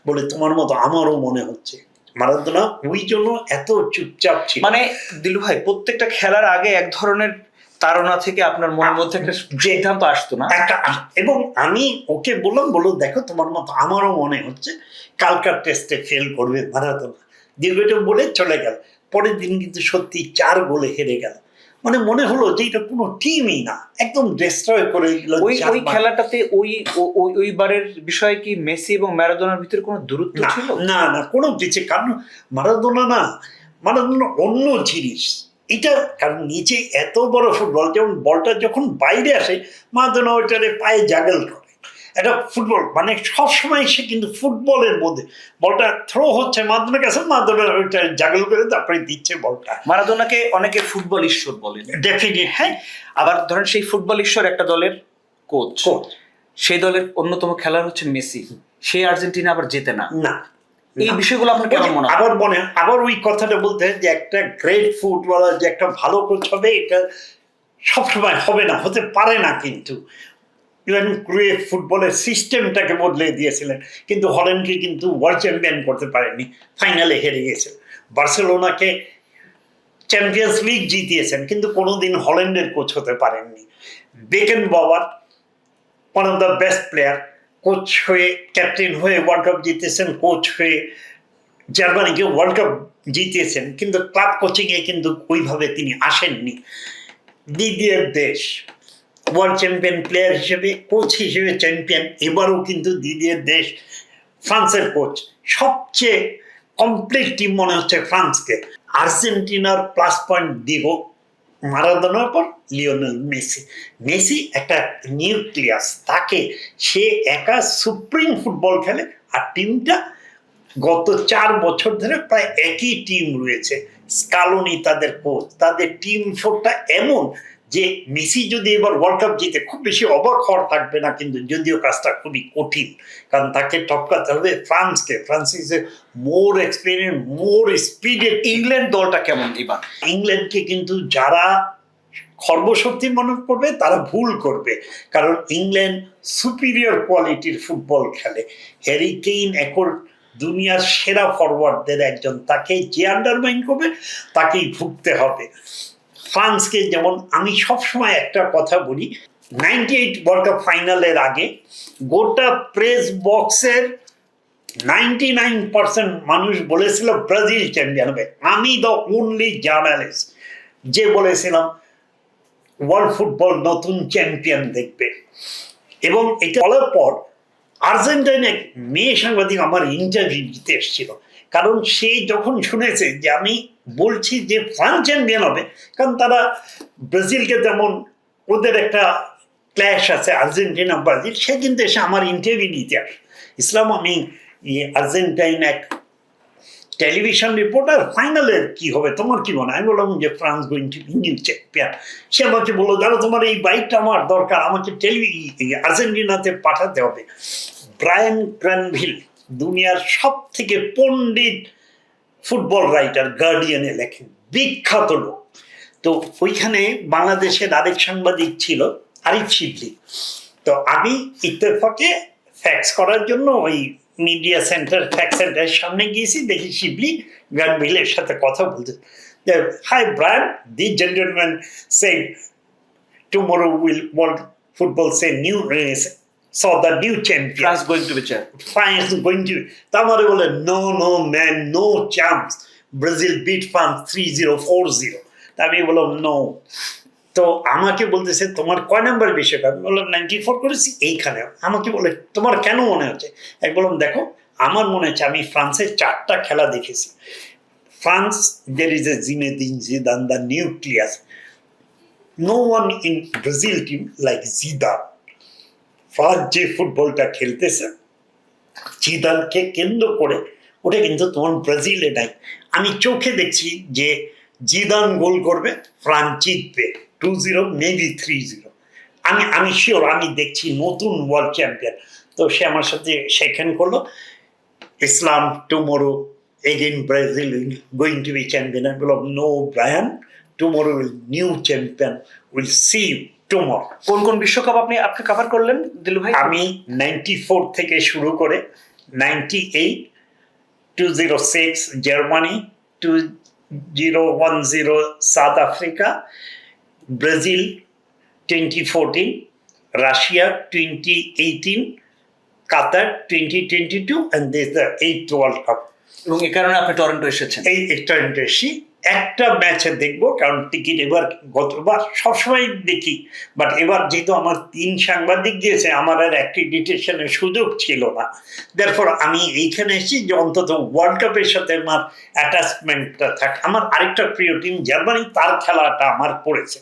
বলে তোমার মতো আমারও মনে হচ্ছে। মারাদোনা ওই জন্য এত চুপচাপ ছিল। মানে দিলু ভাই, প্রত্যেকটা খেলার আগে এক ধরনের তাড়না থেকে আপনার মনের মধ্যে একটা সিদ্ধান্ত আসতো না? এবং আমি ওকে বললাম, বলো দেখো তোমার মতো আমারও মনে হচ্ছে কালকার টেস্টে ফেল করবে মারাদোনা। দীর্ঘটা বলে চলে গেল। পরের দিন কিন্তু সত্যি 4 গোলে হেরে গেল। মানে মনে হলো যে এটা কোনো টিমই না, একদম ডিস্ট্রয় করে দিল। ওই খেলাটাতে ওইবারের বিষয়ে কি মেসি এবং ম্যারাডোনার ভিতরে কোনো দূরত্ব ছিল? না না, কোনো কিছু, কারণ মারাদোনা অন্য জিনিস এটা। কারণ নিচে এত বড় ফুটবল, যেমন বলটা যখন বাইরে আসে মারাদোনা ওইটারে পায়ে জাগল করে। এটা ফুটবল মানে সবসময় সে কিন্তু ফুটবলের মধ্যে বলটা থ্রো হচ্ছে মারাদোনার কাছে, মারাদোনা ওইটা জাগল করে তারপরে দিচ্ছে বলটা। মারাদোনাকে অনেকে ফুটবল ঈশ্বর বলেন। ডেফিনেট, হ্যাঁ। আবার ধরেন সেই ফুটবল ঈশ্বর একটা দলের কোচ, সেই দলের অন্যতম খেলোয়াড় হচ্ছে মেসি, সেই আর্জেন্টিনা আবার জেতে না। এই বিষয়গুলো আপনার কেমন মনে হয়? আবার ওই কথাটা বলতে হয় যে একটা গ্রেট ফুটবলার যে একটা ভালো কোচ হবে, এটা সবসময় হবে না, হতে পারে না। কিন্তু ইভেন ক্রুয়েফ ফুটবলের সিস্টেমটাকে বদলে দিয়েছিলেন, কিন্তু হল্যান্ডকে কিন্তু ওয়ার্ল্ড চ্যাম্পিয়ন করতে পারেননি, ফাইনালে হেরে গেছে। বার্সেলোনাকে চ্যাম্পিয়ন্স লিগ জিতিয়েছেন, কিন্তু কোনোদিন হল্যান্ডের কোচ হতে পারেননি। Beckenbauer one of the best player, coach হয়ে ক্যাপ্টেন হয়ে ওয়ার্ল্ড কাপ জিতেছেন, কোচ হয়ে জার্মানিকে ওয়ার্ল্ড কাপ জিতিয়েছেন, কিন্তু ক্লাব কোচিংয়ে কিন্তু ওইভাবে তিনি আসেননি। দিদিয়ের দেশ ওয়ার্ল্ড চ্যাম্পিয়ন প্লেয়ার হিসেবে, কোচ হিসেবে চ্যাম্পিয়ন, এবারও কিন্তু দিদিয়ের দেশ ফ্রান্সের কোচ। সবচেয়ে কমপ্লিট টিম মনে হচ্ছে ফ্রান্সকে। আর্জেন্টিনার প্লাস পয়েন্ট দিগো মারাদোনার পর লিওনেল মেসি। মেসি একটা নিউক্লিয়াস, তাকে সে একা সুপ্রিম ফুটবল খেলে, আর টিমটা গত 4 বছর ধরে প্রায় একই টিম রয়েছে। স্কালোনি তাদের কোচ, তাদের টিম ফোরটা এমন যে মেসি যদি এবার ওয়ার্ল্ড কাপ জিতে খুব বেশি অবাক হওয়ার থাকবে না, কিন্তু যদিও কাজটা খুবই কঠিন, কারণ তাকে টপকাতে হবে ফ্রান্সকে। France is a more experience, more স্পিডেড। England দলটা কেমন এবার? ইংল্যান্ডকে কিন্তু যারা সর্বশক্তি মনে করবে তারা ভুল করবে, কারণ ইংল্যান্ড সুপিরিয়র কোয়ালিটির ফুটবল খেলে। হ্যারি কেইন এখন দুনিয়ার সেরা ফরওয়ার্ডদের একজন, তাকে যে আন্ডারমাইন করবে তাকেই ভুগতে হবে। ফ্রান্সকে যেমন আমি সবসময় একটা কথা বলি, 98 ওয়ার্ল্ড কাপ ফাইনালের আগে গোটা প্রেস বক্সের 99% মানুষ বলেছিল ব্রাজিল চ্যাম্পিয়ন হবে। আমি দ্য ওনলি জার্নালিস্ট যে বলেছিলাম ওয়ার্ল্ড ফুটবল নতুন চ্যাম্পিয়ন দেখবে। এবং এটা বলার পর আর্জেন্টিনা এক মেয়ে সাংবাদিক আমার ইন্টারভিউ দিতে এসেছিল, কারণ সে যখন শুনেছে যে আমি বলছি যে ফ্রান্স চ্যাম্পিয়ন হবে, কারণ তারা ব্রাজিলকে যেমন ওদের একটা ক্ল্যাশ আছে আর্জেন্টিনা ব্রাজিল, সে কিন্তু এসে আমার ইন্টারভিউ নিতে আসে। ইসলাম, আমি আর্জেন্টাইন এক টেলিভিশন রিপোর্টার, ফাইনালের কি হবে তোমার কি মনে হয়? আমি বললাম যে France going to be new champion. সে আমাকে বললো দাঁড়া, তোমার এই বাইকটা আমার দরকার, আমাকে আর্জেন্টিনাতে পাঠাতে হবে। ব্রায়ান ক্রানভিল দুনিয়ার সব থেকে পণ্ডিত ফুটবল রাইটার, গার্ডিয়ানে লেখেন, বিখ্যাত লোক। তো ওইখানে বাংলাদেশের আরেক সাংবাদিক ছিল আরিফ শিবলি। তো আমি ইত্তেফাকে ফ্যাক্স করার জন্য ওই মিডিয়া সেন্টার ফ্যাক্স সেন্টারের সামনে গিয়েছি, দেখি শিবলি গ্রানভিলের সাথে কথা বলতে। Hi Brian, the gentleman said tomorrow will world football see new saw the new champion. France going to be champion. France going to. তারপরে বলে no man, no chance. Brazil beat France 3-0, 4-0. আমি বললাম নো। তো আমাকে বলতেছে তোমার কয় number বিশ্বকাপ? আমি বললাম 94 করেছি এইখানে। আমাকে বলে তোমার কেন মনে হচ্ছে? আমি বললাম দেখো, আমার মনে হচ্ছে আমি ফ্রান্সের 4টা খেলা দেখেছি। France, there is a Zinedine Zidane, the nucleus. No one in Brazil team like Zidane. France যে ফুটবলটা খেলতেছে জিদানকে কেন্দ্র করে, ওটা কিন্তু তোমার ব্রাজিলে নাই। আমি চোখে দেখছি যে জিদান গোল করবে, ফ্রান্স জিতবে 2-0, মেবি 3-0। আমি শিওর, আমি দেখছি নতুন ওয়ার্ল্ড চ্যাম্পিয়ন। তো সে আমার সাথে সেখান করলো। Islam tomorrow again Brazil going to be champion. I believe no Brian tomorrow will new champion. We'll see you tomorrow. কোন কোন বিশ্বকাপ আপনি কভার করলেন দিলু ভাই? আমি 94 থেকে শুরু করে 98, 206 Germany, 2010 south Africa, Brazil 2014, Russia 2018, Qatar 2022, and this is the 8th World Cup. এবং এই কারণে আপনি টরন্টো এসেছেন। এই একটা ইন্টারেস্টই একটা ম্যাচে দেখবো, কারণ টিকিট এবার গতবার সবসময় দেখি, বাট এবার যেহেতু আমার 3 সাংবাদিক দিয়েছে, আমার আর অ্যাক্রিডিটেশনের সুযোগ ছিল না। দেয়ারফর আমি এইখানে এসেছি যে অন্তত ওয়ার্ল্ড কাপের সাথে আমার অ্যাটাচমেন্টটা থাক। আমার আরেকটা প্রিয় টিম জার্মানি, তার খেলাটা আমার পড়েছে।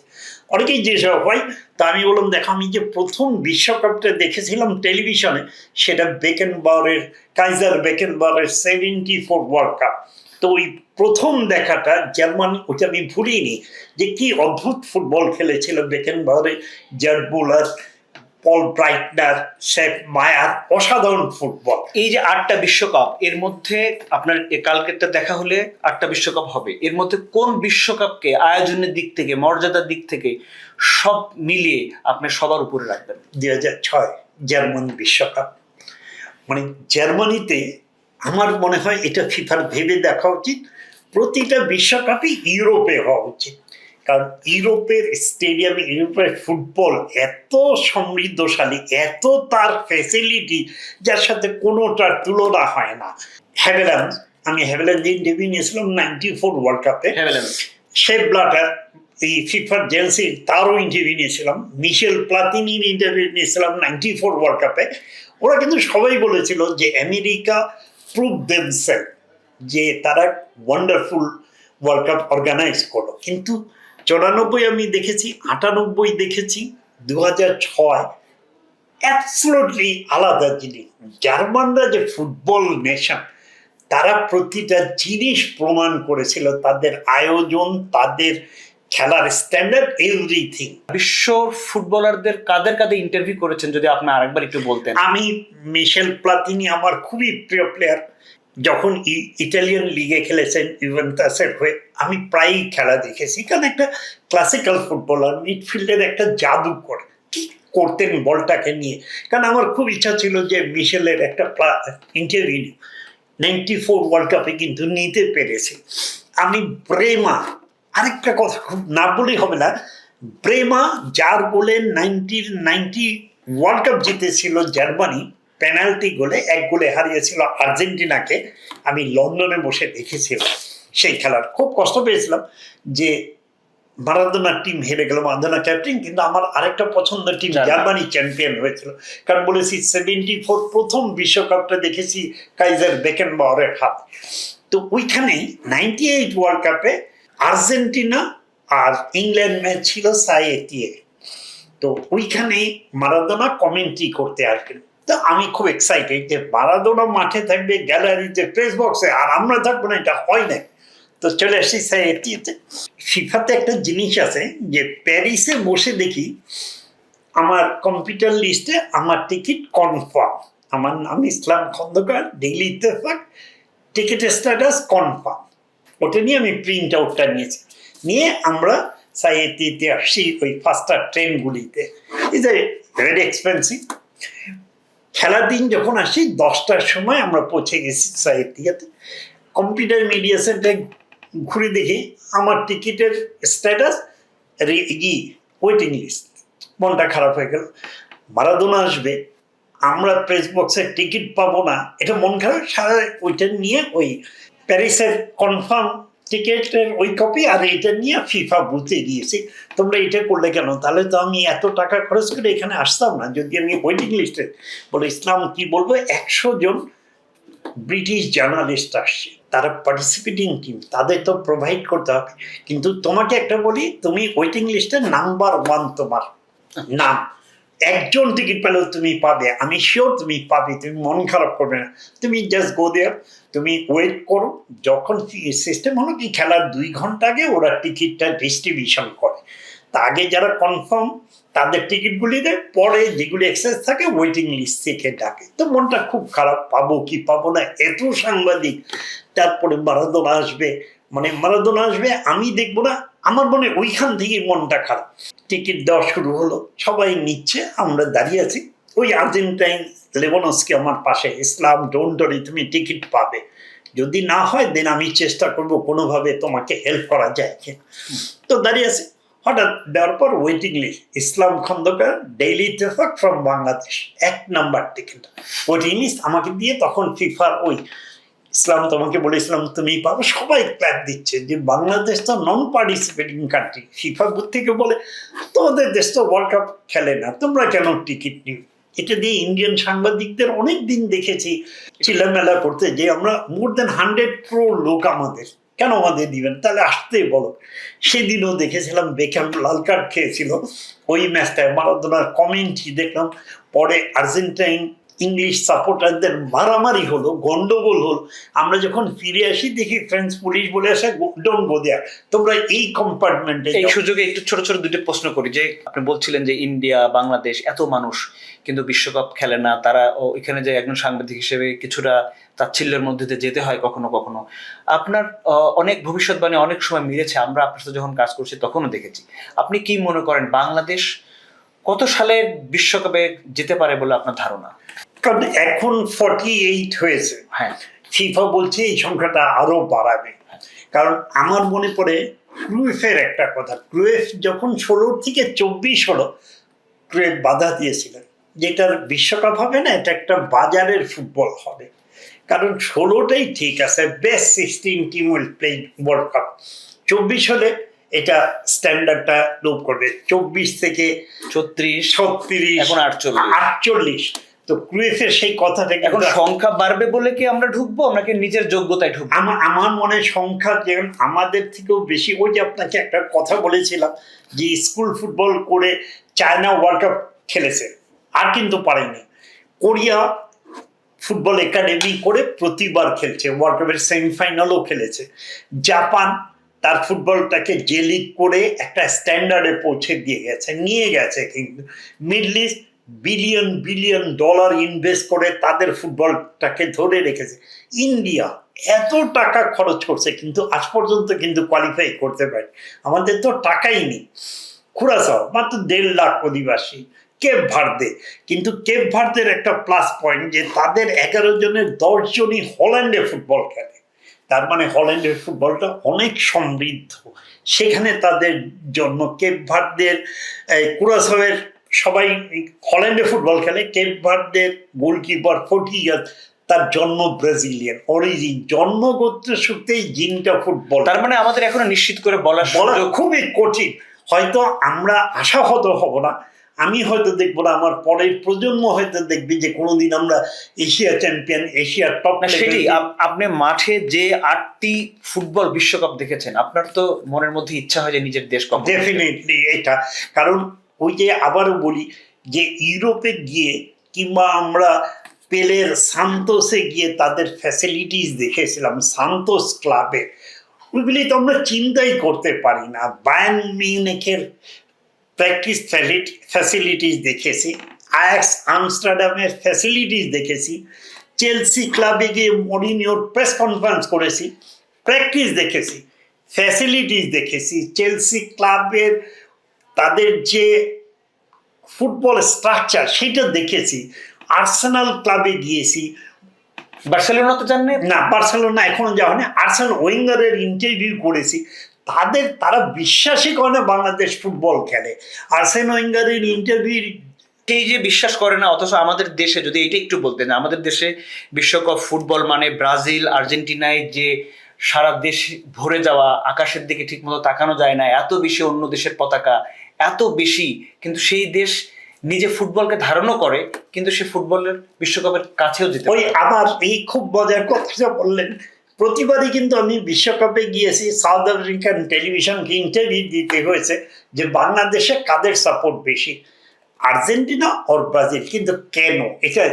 অনেকেই যেসব হয়, তা আমি বললাম দেখো, আমি যে প্রথম বিশ্বকাপটা দেখেছিলাম টেলিভিশনে, সেটা বেকেনবাওয়ারের, কাইজার বেকেনবাওয়ারের 74 ওয়ার্ল্ড কাপ। তো ওই প্রথম দেখাটা জার্মানি, ওটা আমি ভুলিনি, যে কি অদ্ভুত ফুটবল খেলেছিল বেকেনবাওয়ারের, জার্ড মুলার, পল ব্রাইটনার, সেপ মায়ার, অসাধারণ ফুটবল। এই যে 8টা বিশ্বকাপ, এর মধ্যে আপনার কালকেরটা দেখা হলে 8টা বিশ্বকাপ হবে, এর মধ্যে কোন বিশ্বকাপকে আয়োজনের দিক থেকে, মর্যাদার দিক থেকে সব মিলিয়ে আপনি সবার উপরে রাখবেন? 2006 জার্মানি বিশ্বকাপ। মানে জার্মানিতে আমার মনে হয় এটা ফিফার ভেবে দেখা উচিত, প্রতিটা বিশ্বকাপই ইউরোপে হওয়া উচিত। কারণ ইউরোপের স্টেডিয়ামে, ইউরোপের ফুটবল এত সমৃদ্ধশালী, এত তার ফ্যাসিলিটি, যার সাথে কোনোটার তুলনা হয় না। হ্যাভেল্যান্ড, আমি হ্যাভেল্যান্ড ইন্টারভিউ নিয়েছিলাম 94 ওয়ার্ল্ড কাপে। শেপ ব্লাটার, এই ফিফার জেলসি, তারও ইন্টারভিউ নিয়েছিলাম। মিশেল প্লাতিনির ইন্টারভিউ নিয়েছিলাম 94 ওয়ার্ল্ড কাপে। ওরা কিন্তু সবাই বলেছিল যে আমেরিকা প্রুভ দেমসেলফ, যে তারা ওয়ান্ডারফুল ওয়ার্ল্ড কাপ অর্গানাইজ করলো। কিন্তু 94 আমি দেখেছি, 98 দেখেছি, 2006 অ্যাবসলিউটলি আলাদা জিনিস। জার্মানরা যে ফুটবল নেশন, তারা প্রতিটা জিনিস প্রমাণ করেছিল, তাদের আয়োজন, তাদের খেলার স্ট্যান্ডার্ড, এভরিথিং। বিশ্ব ফুটবলারদের কাদের কাদের ইন্টারভিউ করেছেন, যদি আপনি আরেকবার একটু বলতেন? আমি মিশেল প্লাতিনি আমার খুবই প্রিয় প্লেয়ার। যখন ইটালিয়ান লিগে খেলেছেন ইউভেন্টাসের হয়ে, আমি প্রায়ই খেলা দেখেছি। কারণ একটা ক্লাসিক্যাল ফুটবলার, মিডফিল্ডের একটা জাদু করে কি করতেন বলটাকে নিয়ে। কারণ আমার খুব ইচ্ছা ছিল যে মিশেলের একটা ইন্টারভিউ 94 ওয়ার্ল্ড কাপে কিন্তু নিতে পেরেছি। আমি ব্রেমা, আরেকটা কথা খুব না বলেই হবে না, ব্রেমা যার গোলে 90 ওয়ার্ল্ড কাপ জিতেছিল জার্মানি, পেনাল্টি গোলে 1 গোলে হারিয়েছিল আর্জেন্টিনাকে, আমি লন্ডনে বসে দেখেছিলাম সেই খেলার। খুব কষ্ট পেয়েছিলাম যে মারাদোনার টিম হেরে গেল, মারাদোনা ক্যাপ্টেন, কিন্তু আমার আরেকটা পছন্দের টিম জার্মানি চ্যাম্পিয়ন হয়েছিল। কারণ বলেছি 74 প্রথম বিশ্বকাপটা দেখেছি কাইজার বেকেনবাওয়ারের হাত। তো ওইখানেই 98 ওয়ার্ল্ড কাপে আর্জেন্টিনা আর ইংল্যান্ড ম্যাচ ছিল সাইয়েতিয়ে। তো ওইখানেই মারাদোনা কমেন্ট্রি করতে আসবেন। তো আমি খুব এক্সাইটেড যে মারাদোনা মাঠে থাকবে, গ্যালারিতে, প্রেস বক্সে, আর আমরা থাকবো না, এটা হয় না। তো চলে আসছি সাইয়েতিয়েতে। ফিফাতে একটা জিনিস আছে যে প্যারিসে বসে দেখি আমার কম্পিউটার লিস্টে আমার টিকিট কনফার্ম, আমার নাম ইসলাম খন্দকার, ডেইলি ইত্তেফাক, টিকিটের স্ট্যাটাস কনফার্ম। ওটা নিয়ে আমি প্রিন্ট আউটটা নিয়েছি, নিয়ে আমরা সাইয়েতিতে আসছি ওই ফাস্টার ট্রেনগুলিতে। Is a very expensive. খেলার দিন যখন আসি 10টার সময় আমরা পৌঁছে গেছি সাইয়েতিয়াতে। কম্পিউটার মিডিয়া সেন্টারে ঘুরে দেখি আমার টিকিটের স্ট্যাটাস ওয়েটিং লিস্ট। মনটা খারাপ হয়ে গেল, মারাদোনা আসবে, আমরা প্রেস বক্সের টিকিট পাবো না, এটা মন খারাপ। সারা ওইটা নিয়ে ওই প্যারিসের কনফার্ম টিকিটের ওই কপি আর এটা নিয়ে ফিফা বুথে গিয়েছি। তোমরা এটা করলে কেন? তাহলে তো আমি এত টাকা খরচ করে এখানে আসতাম না যদি আমি ওয়েটিং লিস্টে। বলে ইসলাম কি বলবো, 100 জন ব্রিটিশ জার্নালিস্ট আসছে, তারা পার্টিসিপেটিং টিম, তাদের তো প্রোভাইড করতে হবে। কিন্তু তোমাকে একটা বলি, তুমি ওয়েটিং লিস্টে নাম্বার 1 তোমার নাম। একজন টিকিট পেলেও তুমি পাবে, আমি শিওর তুমি পাবে, তুমি মন খারাপ করবে না। তুমি জাস্ট গো দেয়ার, তুমি ওয়েট করো। যখন সিস্টেম হলো কি, খেলার 2 ঘন্টা আগে ওরা টিকিটটা ডিস্ট্রিবিউশন করে। তা আগে যারা কনফার্ম তাদের টিকিটগুলি দেয়, পরে যেগুলি এক্সেস থাকে ওয়েটিং লিস্ট থেকে ডাকে। তো মনটা খুব খারাপ, পাবো কি পাবো না, এত সাংবাদিক, তারপরে মারাদোনা আসবে, মানে মারাদোনা আসবে আমি দেখবো না, আমার মনে ওইখান থেকে মনটা খারাপ। টিকিট দেওয়া শুরু হলো, সবাই নিচ্ছে, আমরা দাঁড়িয়ে আছি। ওই আর্জেন্টাইন লেবানসকে আমার পাশে, ইসলাম ডোন্ট ওয়ারি, তুমি টিকিট পাবে, যদি না হয় দেন আমি চেষ্টা করব কোনোভাবে তোমাকে হেল্প করা যায় কিনা। তো দাঁড়িয়ে আছি, হঠাৎ দেওয়ার পর waiting list, Islam Khandakar, daily Ittefaq from Bangladesh, 1 number ticket waiting list আমাকে দিয়ে। তখন ফিফার ওই ইসলাম তোমাকে বলেছিলাম তুমি পাবে, সবাই ক্ল্যাপ দিচ্ছে যে বাংলাদেশ তো নন পার্টিসিপেটিং কান্ট্রি। ফিফা থেকে বলে তোমাদের দেশ তো ওয়ার্ল্ড কাপ খেলে না, তোমরা কেন টিকিট নিও। এটা দিয়ে ইন্ডিয়ান সাংবাদিকদের অনেক দিন দেখেছি চিল্লামেলা করতে, যে আমরা মোর দেন 100 crore লোক, আমাদের কেন আমাদের দিবেন, তাহলে আসতে বলো। সেদিনও দেখেছিলাম বেকহ্যাম লাল কার্ড খেয়েছিল ওই ম্যাচটায়, মারাদোনার কমেন্টই দেখলাম। পরে আর্জেন্টাইন ইংলিশ সাপোর্টারদের মারামারি হলো, গন্ডগোল হলো। আমরা যখন ফিরে আসি দেখি ফ্রেঞ্চ পুলিশ বলে আসে ডোন্ট গো দেয়ার, তোমরা এই কম্পার্টমেন্টে। এই সুযোগে একটু ছোট ছোট দুটো প্রশ্ন করি, যে আপনি বলছিলেন যে ইন্ডিয়া বাংলাদেশ এত মানুষ কিন্তু বিশ্বকাপ খেলে না, তারা এখানে যে একজন সাংবাদিক হিসেবে কিছুটা তাচ্ছিল্যের মধ্যে দিয়ে যেতে হয় কখনো কখনো। আপনার অনেক ভবিষ্যৎবাণী অনেক সময় মিলেছে, আমরা আপনার সাথে যখন কাজ করছি তখনও দেখেছি। আপনি কি মনে করেন বাংলাদেশ কত সালে বিশ্বকাপে যেতে পারে বলে আপনার ধারণা? কারণ এখন 48 হয়েছে, হ্যাঁ, ফিফা বলছে এই সংখ্যাটা আরো বাড়াবে। কারণ আমার মনে পড়ে ক্রুইফের একটা কথা, ক্রুইফ যখন 16 থেকে 24 হলো, ক্রুইফ বাধা দিয়েছিলেন যেটার বিশ্বকাপ হবে না, এটা একটা বাজারের ফুটবল হবে। কারণ 16টাই ঠিক আছে, best 16 team will play world cup. 24 হলে এটা স্ট্যান্ডার্ডটা লোপ করবে, 24 থেকে 34, 36, এখন 48। 48। তো ক্রুইফের সেই কথাটা এখন সংখ্যা বাড়বে বলে কি আমরা ঢুকবো, আমরা কি নিজের যোগ্যতায় ঢুকবো? আমার মনে সংখ্যা যেমন আমাদের থেকেও বেশি। ওই যে আপনাকে একটা কথা বলেছিলাম যে স্কুল ফুটবল করে চায়না ওয়ার্ল্ড কাপ খেলেছে, আর কিন্তু পারেনি। কোরিয়া ফুটবল একাডেমি করে প্রতিবার খেলছে, ওয়ার্ল্ড কাপের সেমিফাইনালও খেলেছে। জাপান তার ফুটবলটাকে জে লিগ করে একটা স্ট্যান্ডার্ডে পৌঁছে নিয়ে গেছে। কিন্তু middle east billion billion dollar invest করে তাদের ফুটবলটাকে ধরে রেখেছে। ইন্ডিয়া এত টাকা খরচ করছে কিন্তু আজ পর্যন্ত কিন্তু কোয়ালিফাই করতে পারে। আমাদের তো টাকাই নেই। কুরাসাও মাত্র 1.5 লাখ অধিবাসী, কেপ ভার্দে, কিন্তু কেপ ভার্দের একটা প্লাস পয়েন্ট যে তাদের 11 জনের 10 জনই হল্যান্ডে ফুটবল খেলে। তার মানে হল্যান্ডের ফুটবলটা অনেক সমৃদ্ধ, সেখানে তাদের জন্ম। কেপ ভার্দের কুরাসাওয়ের সবাই হল্যান্ডে ফুটবল খেলে, কেপ ভার্দের গোলকিপার 40 ইয়ার্স, তার জন্ম ব্রাজিলিয়ান অরিজিন, জন্মগোত্র সূত্রেই জিনটা ফুটবল। তার মানে আমাদের এখন নিশ্চিত করে বলা খুবই কঠিন। হয়তো আমরা আশাহত হব না, আমি হয়তো দেখবো না, আমার পরের প্রজন্ম হয়তো দেখবে যে কোনোদিন আমরা এশিয়া চ্যাম্পিয়ন, এশিয়ার টপ। সেটি আপনি মাঠে যে 8টি ফুটবল বিশ্বকাপ দেখেছেন, আপনার তো মনের মধ্যে ইচ্ছা হয় যে নিজের দেশ কখন। ডেফিনেটলি এটা, কারণ ওই যে আবারও বলি যে ইউরোপে গিয়ে কিংবা আমরা পেলের সান্তোসে গিয়ে তাদের ফ্যাসিলিটিস দেখেছিলাম, সান্তোস ক্লাবে, ওইগুলি তো আমরা চিন্তাই করতে পারি না। বায়ার্ন মিউনিখের প্র্যাকটিস ফ্যাসিলিটিস দেখেছি, আয়াক্স আমস্টারডামের ফ্যাসিলিটিস দেখেছি, চেলসি ক্লাবে গিয়ে মরিনিওর প্রেস কনফারেন্স করেছি, প্র্যাকটিস দেখেছি, ফ্যাসিলিটিস দেখেছি। চেলসি ক্লাবের তাদের যে ফুটবল স্ট্রাকচার সেটা দেখেছি। আর্সেনাল ক্লাবে গিয়েছি। বার্সেলোনা তো জানেন না, বার্সেলোনা এখনো যাওয়া নেই। আর্সেন ওয়েঙ্গারের ইন্টারভিউ করেছি, তারা বিশ্বাসই করে না বাংলাদেশ ফুটবল খেলে। আর্সেন ওয়েঙ্গারের ইন্টারভিউ এই যে বিশ্বাস করে না, অথচ আমাদের দেশে যদি এইটা একটু বলতেন, আমাদের দেশে বিশ্বকাপ ফুটবল মানে ব্রাজিল আর্জেন্টিনায় যে সারা দেশ ভরে যাওয়া, আকাশের দিকে ঠিক মতো তাকানো যায় না, এত বেশি অন্য দেশের পতাকা, এত বেশি, কিন্তু সেই দেশ নিজে ফুটবলকে ধারণও করে, কিন্তু সে ফুটবলের বিশ্বকাপের কাছেও যেতে ওই আবার এই খুব মজার কথা বললেন। প্রতিবারই কিন্তু আমি বিশ্বকাপে গিয়েছি, সাউথ আফ্রিকান টেলিভিশনকে ইন্টারভিউ দিতে হয়েছে যে বাংলাদেশে কাদের সাপোর্ট বেশি, আর্জেন্টিনা আর ব্রাজিল। কিন্তু কেন, এটা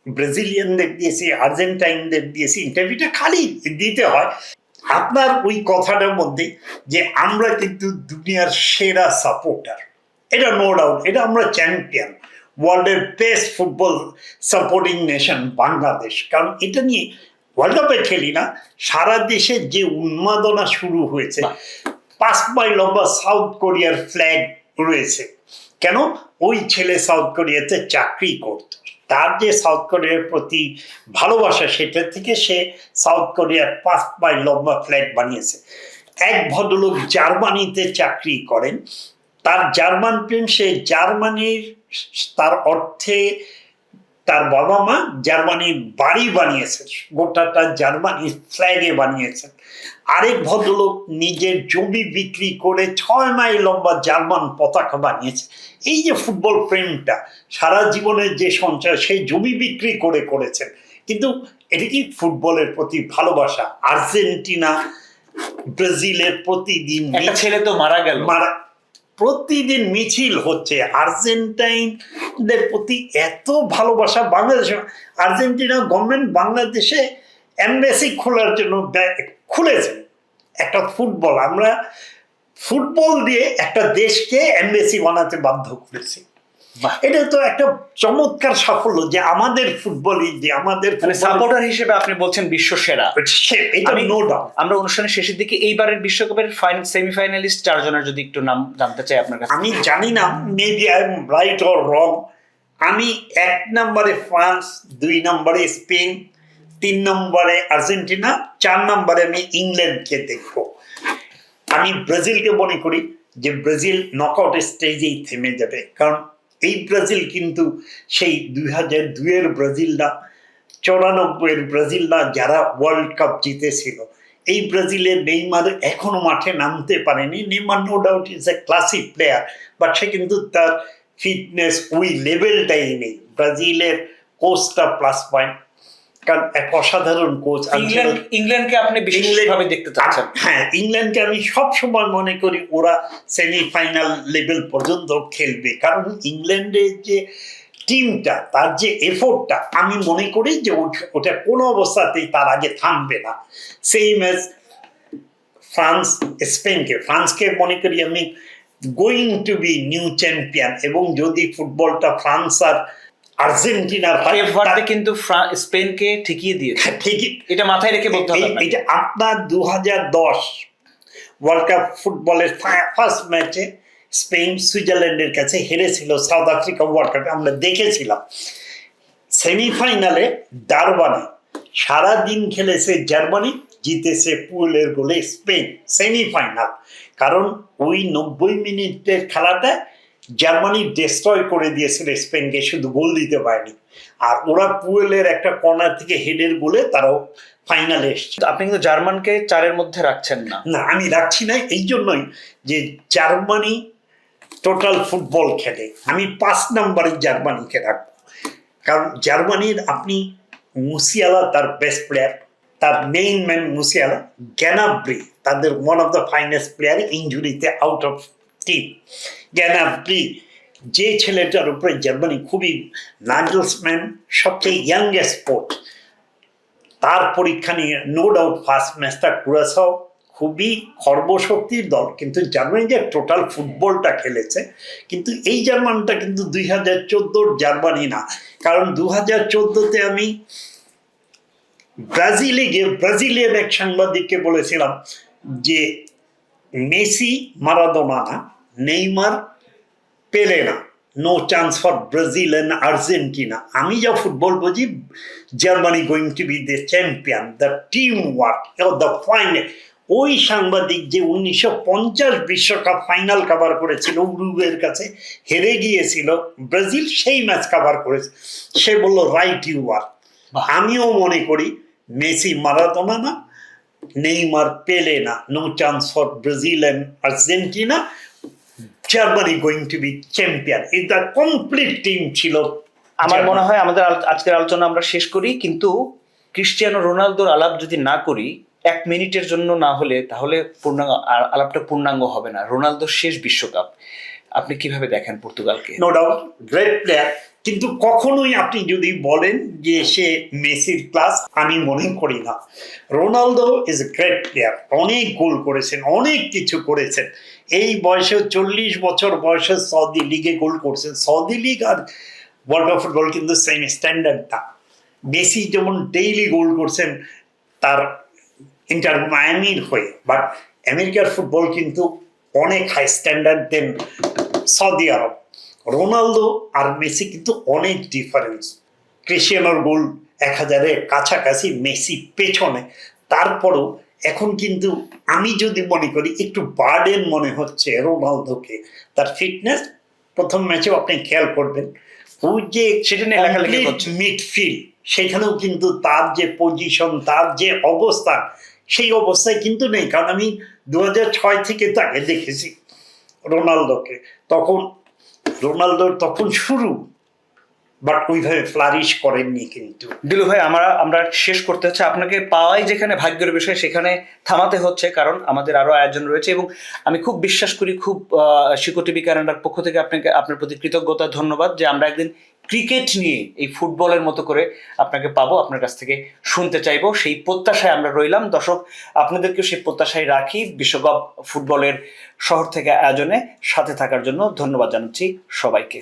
ব্রাজিলিয়ানদের দিয়েছি, আর্জেন্টাইনদের দিয়েছি, ইন্টারভিউটা খালি দিতে হয়। আপনার ওই কথাটার মধ্যে যে আমরা কিন্তু দুনিয়ার সেরা সাপোর্টার, এটা নো ডাউট, এটা আমরা চ্যাম্পিয়ন, ওয়ার্ল্ডের best football supporting nation Bangladesh. কারণ এটা নিয়ে ওয়ার্ল্ড কাপে খেলি না, সারা দেশে যে উন্মাদনা শুরু হয়েছে। 5 মাইল লম্বা সাউথ কোরিয়ার ফ্ল্যাগ রয়েছে। কেন? ওই ছেলে সাউথ কোরিয়াতে চাকরি করত, তার যে সাউথ কোরিয়ার প্রতি ভালোবাসা, সেটা থেকে সে সাউথ কোরিয়ার 5 মাইল লম্বা ফ্ল্যাগ বানিয়েছে। এক ভদ্রলোক জার্মানিতে চাকরি করেন, তার জার্মান প্রেম, সে জার্মানির, তার অর্থে তার বাবা মা জার্মানির বাড়ি বানিয়েছেন, গোটাটা জার্মানির ফ্ল্যাগে বানিয়েছেন। আরেক ভদ্রলোক নিজের জমি বিক্রি করে 6 মাইল লম্বা জার্মান পতাকা বানিয়েছে। এই যে ফুটবল প্রেমটা, সারা জীবনের যে সঞ্চয়, সেই জমি বিক্রি করে করেছেন। কিন্তু এটা কি ফুটবলের প্রতি ভালোবাসা? আর্জেন্টিনা ব্রাজিলের প্রতিদিন একটা ছেলে তো মারা গেল, প্রতিদিন মিছিল হচ্ছে আর্জেন্টাইনদের প্রতি এত ভালোবাসা। বাংলাদেশে আর্জেন্টিনা গভর্নমেন্ট বাংলাদেশে এমবেসি খোলার জন্য খুলেছে একটা ফুটবল, আমরা ফুটবল দিয়ে একটা দেশকে এমবেসি বানাতে বাধ্য করেছি। এটা তো একটা চমৎকার সাফল্য যে আমাদের ফুটবলই, যে আমাদের সাপোর্টার হিসেবে আপনি বলছেন বিশ্ব সেরা, এটা নো ডাউট। আমরা অনুষ্ঠানের শেষের দিকে এইবারের বিশ্বকাপের সেমিফাইনালিস্ট 4 জনের যদি একটু নাম জানতে চাই আপনার কাছে। আমি জানি না, maybe I am right or wrong. আমি 1 নম্বরে ফ্রান্স, 2 নম্বরে স্পেন, 3 নম্বরে আর্জেন্টিনা, 4 নম্বরে আমি ইংল্যান্ডকে দেখবো। আমি ব্রাজিলকে মনে করি যে ব্রাজিল নকআউট স্টেজেই থেমে যাবে, কারণ এই ব্রাজিল কিন্তু সেই 2002-এর ব্রাজিল না, 94-এর ব্রাজিল না, যারা ওয়ার্ল্ড কাপ জিতেছিল। এই ব্রাজিলের নেইমার এখনো মাঠে নামতে পারেনি। Neymar no doubt is a classic player, but সে কিন্তু তার ফিটনেস ওই লেভেলটাই নেই। ব্রাজিলের কোচটা প্লাস পয়েন্ট, কারণ এক অসাধারণ কোচ। ইংল্যান্ডকে আপনি বিশেষভাবে দেখতে চাচ্ছেন? হ্যাঁ, ইংল্যান্ডকে আমি সব সময় মনে করি ওরা সেমিফাইনাল লেভেল পর্যন্ত খেলবে, কারণ ইংল্যান্ডের যে টিমটা, তার যে এফোর্টটা, আমি মনে করি যে ওটা কোনো অবস্থাতেই তার আগে থামবে না। সেম এজ ফ্রান্স ফ্রান্সকে মনে করি আমি going to be new champion. এবং যদি ফুটবলটা ফ্রান্স আর আর্জেন্টিনার হয়, কিন্তু স্পেনকে ঠেকিয়ে দিয়েছে, ঠিকই, এটা মাথায় রেখে বলতে হবে। এটা আপনার 2010 ওয়ার্ল্ড কাপ ফুটবলের ফার্স্ট ম্যাচে স্পেন সুইজারল্যান্ডের কাছে হেরেছিল, সাউথ আফ্রিকা ওয়ার্ল্ড কাপে আমরা দেখেছিলাম। সেমিফাইনালে ডারবানে সারাদিন খেলেছে জার্মানি, জিতেছে পুয়েলের গোলে স্পেন সেমিফাইনাল। কারণ ওই 90 মিনিটের খেলাটা জার্মানি ডিস্ট্রয় করে দিয়েছিল স্পেনকে, শুধু গোল দিতে পারেনি। আর ওরা পুয়েলের একটা কর্নার থেকে হেডের গোলে তারাও ফাইনালে এসছে। আপনি কিন্তু জার্মানকে 4-এর মধ্যে রাখছেন না? না, আমি রাখছি না এই জন্যই যে জার্মানি টোটাল ফুটবল খেলে, আমি 5 নম্বরে জার্মানিকে রাখবো। কারণ জার্মানির আপনি মুসিয়ালা তার বেস্ট প্লেয়ার, তার মেইন ম্যান মুসিয়ালা, গ্যানাব্রি তাদের one of the finest player, ইনজুরিতে আউট অফ টিম। গ্যানাব্রি যে ছেলেটার উপরে জার্মানি খুবই, নাগেলসম্যান সবচেয়ে ইয়াংগেস্ট স্পোর্ট, তার পরীক্ষা নিয়ে নো ডাউট ফার্স্ট ম্যাচটা কুরাসাও খুবই সর্বশক্তির দল, কিন্তু জার্মানি যে টোটাল ফুটবলটা খেলেছে। কিন্তু এই জার্মানটা কিন্তু 2014-র জার্মানি না, কারণ 2014-তে আমি ব্রাজিলে গিয়ে ব্রাজিলিয়ান এক সাংবাদিককে বলেছিলাম যে মেসি মারাদোনা না, নেইমার পেলে না, no chance for Brazil and Argentina. আমি যা ফুটবল বুঝি, Germany going to be the champion, the team work, the final. ওই সাংবাদিক যে 1950 বিশ্বকাপ ফাইনাল কভার করেছিল, উরুগুয়ের কাছে হেরে গিয়েছিল ব্রাজিল, সেই ম্যাচ কভার করেছে, সে বলল রাইট ইউ আর। আমিও মনে করি মেসি মারাদোনা না, নেইমার পেলে না, no chance for Brazil and Argentina, Germany going to be champion. এটা কমপ্লিট টিম ছিল। আমার মনে হয় আমাদের আজকের আলোচনা আমরা শেষ করি, কিন্তু ক্রিস্টিয়ানো রোনালদোর আলাপ যদি না করি 1 মিনিটের জন্য না হলে, তাহলে আলাপটা পূর্ণাঙ্গ হবে না। রোনালদোর শেষ বিশ্বকাপ আপনি কিভাবে দেখেন পর্তুগালকে? নো ডাউট গ্রেট প্লেয়ার, কিন্তু কখনোই আপনি যদি বলেন যে সে মেসির ক্লাস, আমি মনে করি না। Ronaldo is a great player, অনেক গোল করেছেন, অনেক কিছু করেছেন। এই বয়সে 40 বছর বয়সে সৌদি লিগে গোল করছেন। সৌদি লিগ আর ওয়ার্ল্ড কাপ ফুটবল কিন্তু সেম স্ট্যান্ডার্ড না। মেসি যেমন ডেইলি গোল করছেন তার ইন্টার মায়ামির হয়ে, বাট আমেরিকার ফুটবল কিন্তু অনেক হাই স্ট্যান্ডার্ড দেন সৌদি আরব। রোনালদো আর মেসি কিন্তু অনেক ডিফারেন্স। ক্রিস্টিয়ানোর গোল 1000-এর কাছাকাছি, মেসি পেছনে। তারপরও এখন কিন্তু আমি যদি মনে করি একটু বার্ডেন মনে হচ্ছে রোনালদোকে। তার ফিটনেস প্রথম ম্যাচেও আপনি খেয়াল করবেন, ওই যে সেটা নিয়ে লেখালেখি করছে। মিডফিল্ড, সেখানেও কিন্তু তার যে পজিশন, তার যে অবস্থান, সেই অবস্থায় কিন্তু নেই। কারণ আমি 2006 থেকে তাকে দেখেছি রোনালদোকে, তখন রোনালদোর তখন শুরু, বাট ওইভাবে ফ্লারিশ করেননি কিন্তু। দিলু ভাই, আমরা শেষ করতে হচ্ছে, আপনাকে পাওয়াই যেখানে ভাগ্যের বিষয় সেখানে থামাতে হচ্ছে, কারণ আমাদের আরো আয়োজন রয়েছে। এবং আমি খুব বিশ্বাস করি, খুব শিকো টিভি কানাডার পক্ষ থেকে আপনাকে, আপনার প্রতি কৃতজ্ঞতা, ধন্যবাদ যে আমরা একদিন ক্রিকেট নিয়ে এই ফুটবলের মতো করে আপনাকে পাবো, আপনার কাছ থেকে শুনতে চাইবো। সেই প্রত্যাশায় আমরা রইলাম। দর্শক, আপনাদেরকেও সেই প্রত্যাশায় রাখি। বিশ্বকাপ ফুটবলের শহর থেকে আয়োজনে সাথে থাকার জন্য ধন্যবাদ জানাচ্ছি সবাইকে।